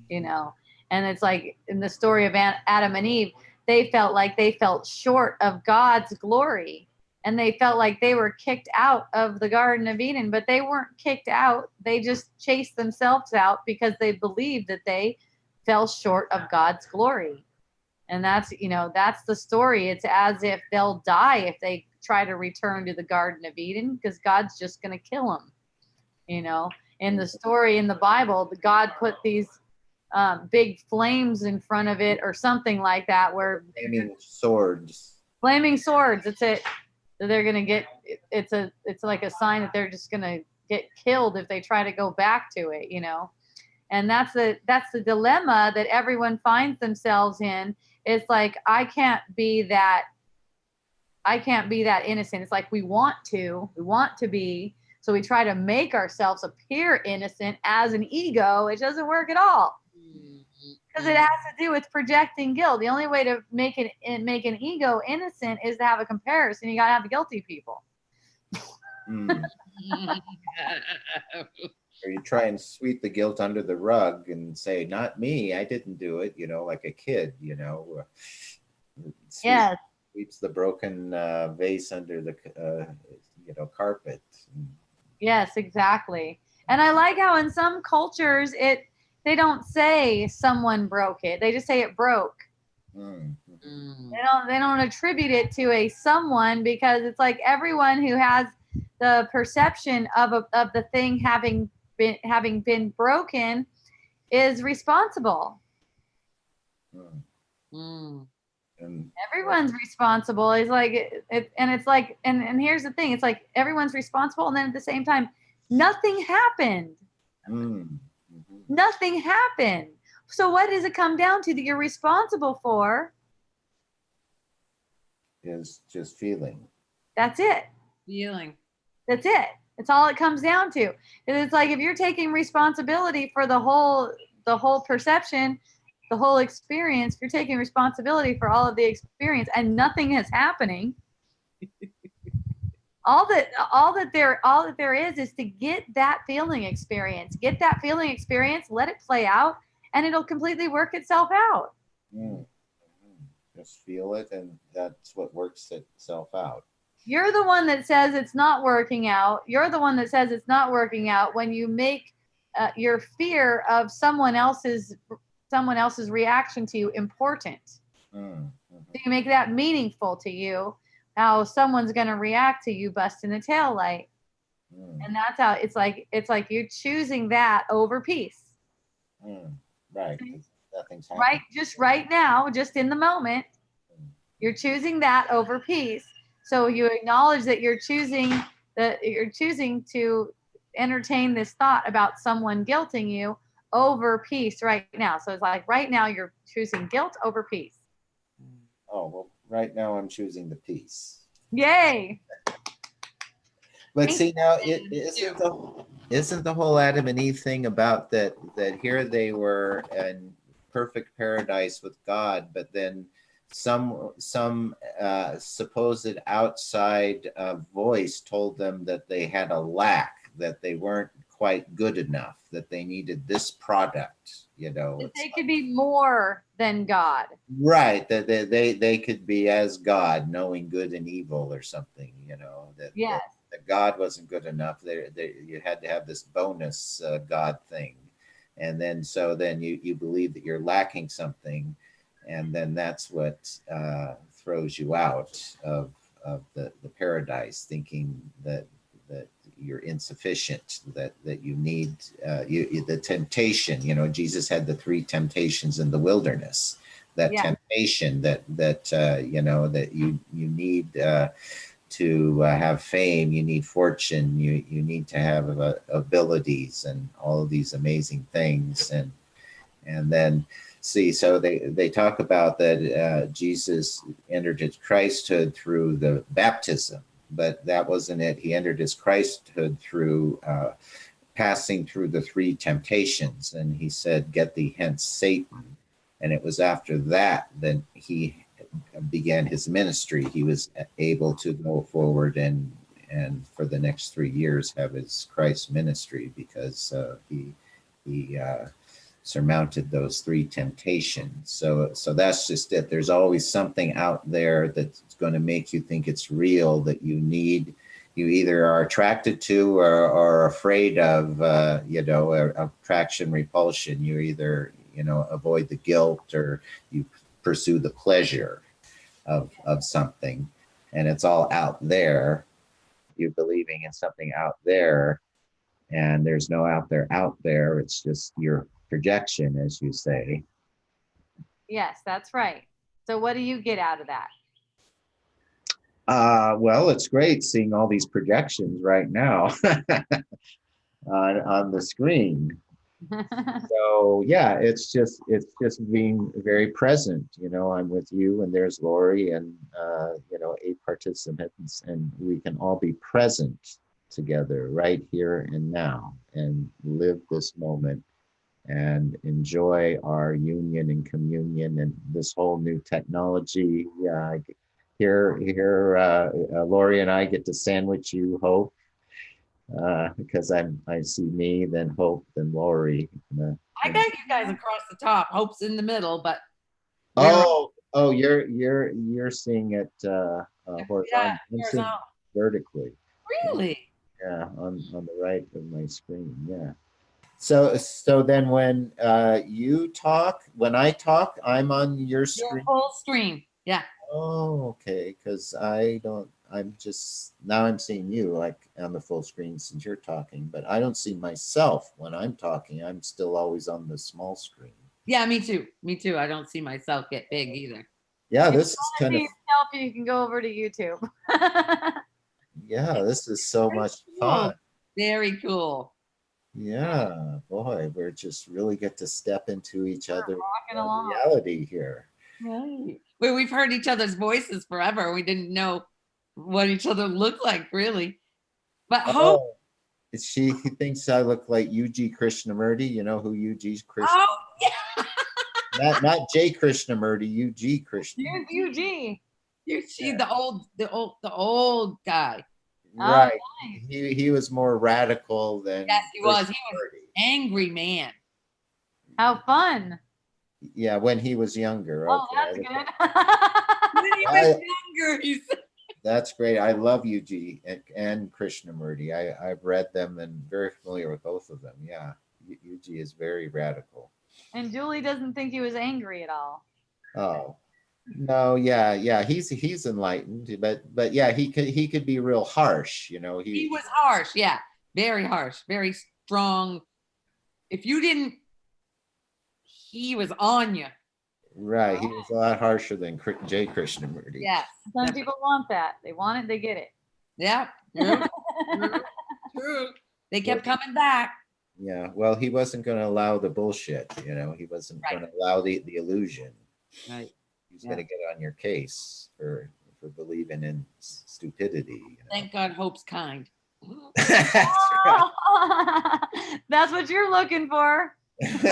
you know. And it's like in the story of Adam and Eve, they felt short of God's glory. And they felt like they were kicked out of the Garden of Eden, but they weren't kicked out. They just chased themselves out because they believed that they fell short of God's glory. And that's, you know, that's the story. It's as if they'll die if they try to return to the Garden of Eden, because God's just going to kill them. You know, in the story in the Bible, the God put these big flames in front of it or something like that, where Flaming swords. flaming swords. It's it. They're going to get, it's like a sign that they're just going to get killed if they try to go back to it, you know. And that's the dilemma that everyone finds themselves in. It's like, I can't be that innocent. It's like we want to be, so we try to make ourselves appear innocent as an ego. It doesn't work at all, because it has to do with projecting guilt. The only way to make an ego innocent is to have a comparison. You got to have guilty people. Mm. Or you try and sweep the guilt under the rug and say, "Not me, I didn't do it," you know, like a kid, you know. Yes. Sweeps the broken vase under the carpet. Yes, exactly. And I like how in some cultures they don't say someone broke it. They just say it broke. Mm. They don't attribute it to a someone, because it's like everyone who has the perception of the thing having been broken is responsible. And Everyone's responsible. It's like and here's the thing. It's like everyone's responsible, and then at the same time, nothing happened. Nothing happened. So what does it come down to that you're responsible for? Is just feeling. That's it. Feeling. That's it. That's all it comes down to. It's like if you're taking responsibility for the whole perception, the whole experience, if you're taking responsibility for all of the experience and nothing is happening, all that there is to get that feeling experience. Get that feeling experience, let it play out, and it'll completely work itself out. Just feel it, and that's what works itself out. You're the one that says it's not working out. You're the one that says it's not working out when you make your fear of someone else's reaction to you important. So you make that meaningful to you, how someone's going to react to you busting the tail light. And that's how it's like you're choosing that over peace. Right. Nothing's happening. Right, just right now, just in the moment, you're choosing that over peace. So you acknowledge that you're choosing to entertain this thought about someone guilting you over peace right now. So it's like right now you're choosing guilt over peace. Oh, well, right now I'm choosing the peace. Yay. But see, now it isn't isn't the whole Adam and Eve thing about that here they were in perfect paradise with God, but then some supposed outside voice told them that they had a lack, that they weren't quite good enough, that they needed this product, you know. That It's they could be more than God. right, that they could be as God, knowing good and evil or something, you know, Yes. that God wasn't good enough. You had to have this bonus God thing. And then so then you believe that you're lacking something, and then that's what throws you out of the paradise, thinking that you're insufficient, that you need the temptation. You know, Jesus had the three temptations in the wilderness. That Yeah. temptation that you know, that you need to have fame, you need fortune, you need to have abilities and all of these amazing things, and then see, so they talk about that Jesus entered his Christhood through the baptism, but that wasn't it. He entered his Christhood through passing through the three temptations, and he said, "Get thee hence, Satan." And it was after that that he began his ministry. He was able to go forward and for the next 3 years have his Christ ministry, because he surmounted those three temptations. So that's just it. There's always something out there that's going to make you think it's real, that you need. You either are attracted to or are afraid of, you know, attraction, repulsion. You either, you know, avoid the guilt or you pursue the pleasure of something. And it's all out there. You're believing in something out there, and there's no out there. It's just your projection, as you say. Yes, that's right. So what do you get out of that? Well, it's great seeing all these projections right now on the screen. So yeah, it's just being very present. You know, I'm with you, and there's Lori, and you know, 8 participants, and we can all be present together right here and now, and live this moment and enjoy our union and communion and this whole new technology. Here, Lori and I get to sandwich you, Hope, because I see me, then Hope, then Lori. I got you guys across the top. Hope's in the middle, but oh, you're seeing it horizontal. yeah, I'm seeing it vertically. really? Yeah, on the right of my screen. Yeah. So then when you talk, when I talk, I'm on your Your screen. full screen. Yeah. Oh, okay. Because I don't. I'm just now. I'm seeing you like on the full screen since you're talking, but I don't see myself when I'm talking. I'm still always on the small screen. Yeah, me too. Me too. I don't see myself get big either. Yeah, If this you is want kind to of. see yourself, you can go over to YouTube. Yeah, this is so much fun. Very cool. Yeah, boy, we're just really get to step into each other's Rocking along. reality here. Right. We've heard each other's voices forever. We didn't know what each other looked like, really. But Hope. Oh, he thinks I look like UG Krishnamurti. You know who UG Krishnamurti? Oh, yeah. Not J Krishnamurti, UG Krishnamurti. UG. You see the old guy. Right. nice. He was more radical than. Yes, he was. He was Krishnamurti. angry man. How fun. Yeah, when he was younger. Oh, Okay. that's good. When he was younger, he said. That's great. I love UG and Krishnamurti. I've read them and very familiar with both of them. Yeah, UG is very radical. And Julie doesn't think he was angry at all. Oh, no, yeah. He's enlightened, but yeah, he could be real harsh. You know, He was harsh. Yeah, very harsh, very strong. If you didn't, he was on you. right. He was a lot harsher than J Krishnamurti. Yes. Some people want that. They want it, they get it. Yeah. True. True. They kept coming back. Yeah. Well, he wasn't going to allow the bullshit. You know, he wasn't Right. going to allow the illusion. Right. He's going to get on your case for believing in stupidity. You know? Thank God Hope's kind. That's right. That's what you're looking for. That's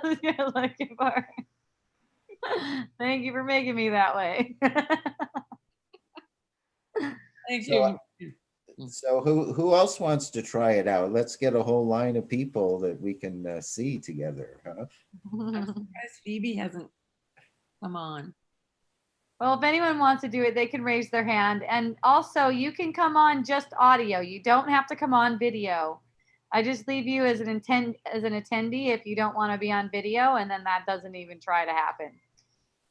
what you're looking for. Thank you for making me that way. Thank So, you. so who else wants to try it out? Let's get a whole line of people that we can see together, huh? I'm surprised Phoebe hasn't come on. Well, if anyone wants to do it, they can raise their hand. And also, you can come on just audio. You don't have to come on video. I just leave you as an attendee if you don't want to be on video, and then that doesn't even try to happen.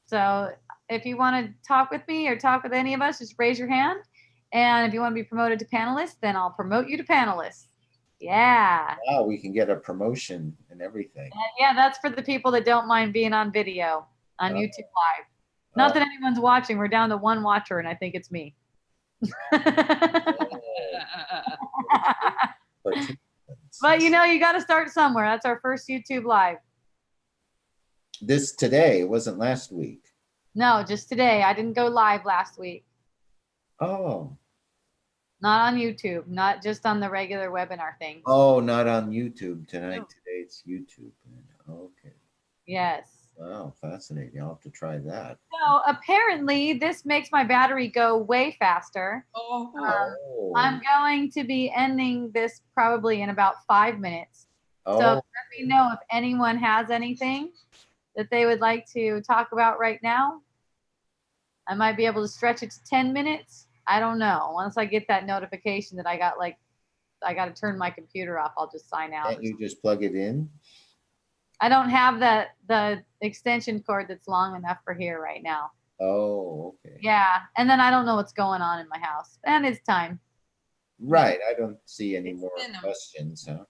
So if you want to talk with me or talk with any of us, just raise your hand. And if you want to be promoted to panelist, then I'll promote you to panelist. Yeah. Wow, we can get a promotion and everything. Yeah, that's for the people that don't mind being on video on Oh. YouTube Live. Not that anyone's watching. We're down to one watcher, and I think it's me. But you know, you got to start somewhere. That's our first YouTube Live. This today, it wasn't last week. No, just today. I didn't go live last week. Oh. Not on YouTube, not just on the regular webinar thing. Oh, not on YouTube tonight. No. Today it's YouTube. Okay. Yes. Wow, fascinating. I'll have to try that. So apparently this makes my battery go way faster. Oh, I'm going to be ending this probably in about 5 minutes. Oh. So let me know if anyone has anything that they would like to talk about right now. I might be able to stretch it to 10 minutes. I don't know. Once I get that notification that I got to turn my computer off, I'll just sign out. Can't you just plug it in? I don't have the extension cord that's long enough for here right now. Oh, okay. Yeah, and then I don't know what's going on in my house. And it's time. Right. I don't see any more minimum. questions, huh?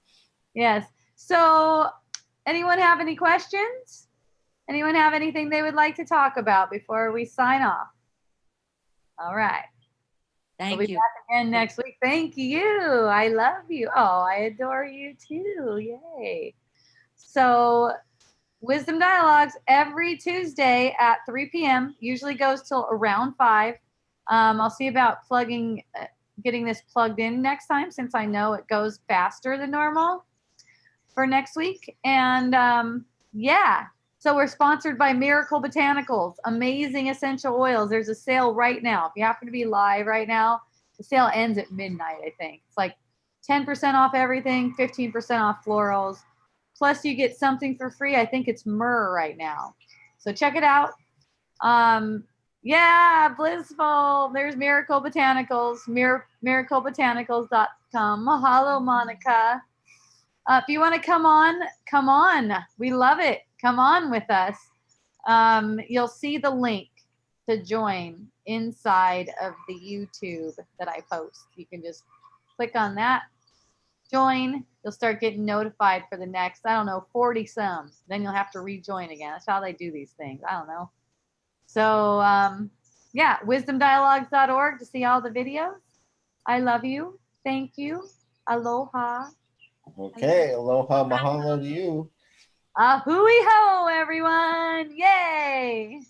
Yes. So anyone have any questions? Anyone have anything they would like to talk about before we sign off? All right. thank We'll be you. back again next week. Thank you. I love you. Oh, I adore you too. Yay. So Wisdom Dialogues every Tuesday at 3 p.m. usually goes till around 5. I'll see about getting this plugged in next time, since I know it goes faster than normal for next week. And yeah, so we're sponsored by Miracle Botanicals, amazing essential oils. There's a sale right now. If you happen to be live right now, the sale ends at midnight, I think. It's like 10% off everything, 15% off florals. Plus you get something for free. I think it's myrrh right now. So check it out. Yeah, Blissful. There's Miracle Botanicals, miraclebotanicals.com. Mahalo, Monica. If you want to come on. We love it. Come on with us. You'll see the link to join inside of the YouTube that I post. You can just click on that, join. You'll start getting notified for the next, I don't know, 40 some. Then you'll have to rejoin again. That's how they do these things. I don't know. So yeah, wisdomdialogues.org to see all the videos. I love you. Thank you. Aloha. Okay. Aloha, mahalo to you. Ahui ho, everyone. Yay.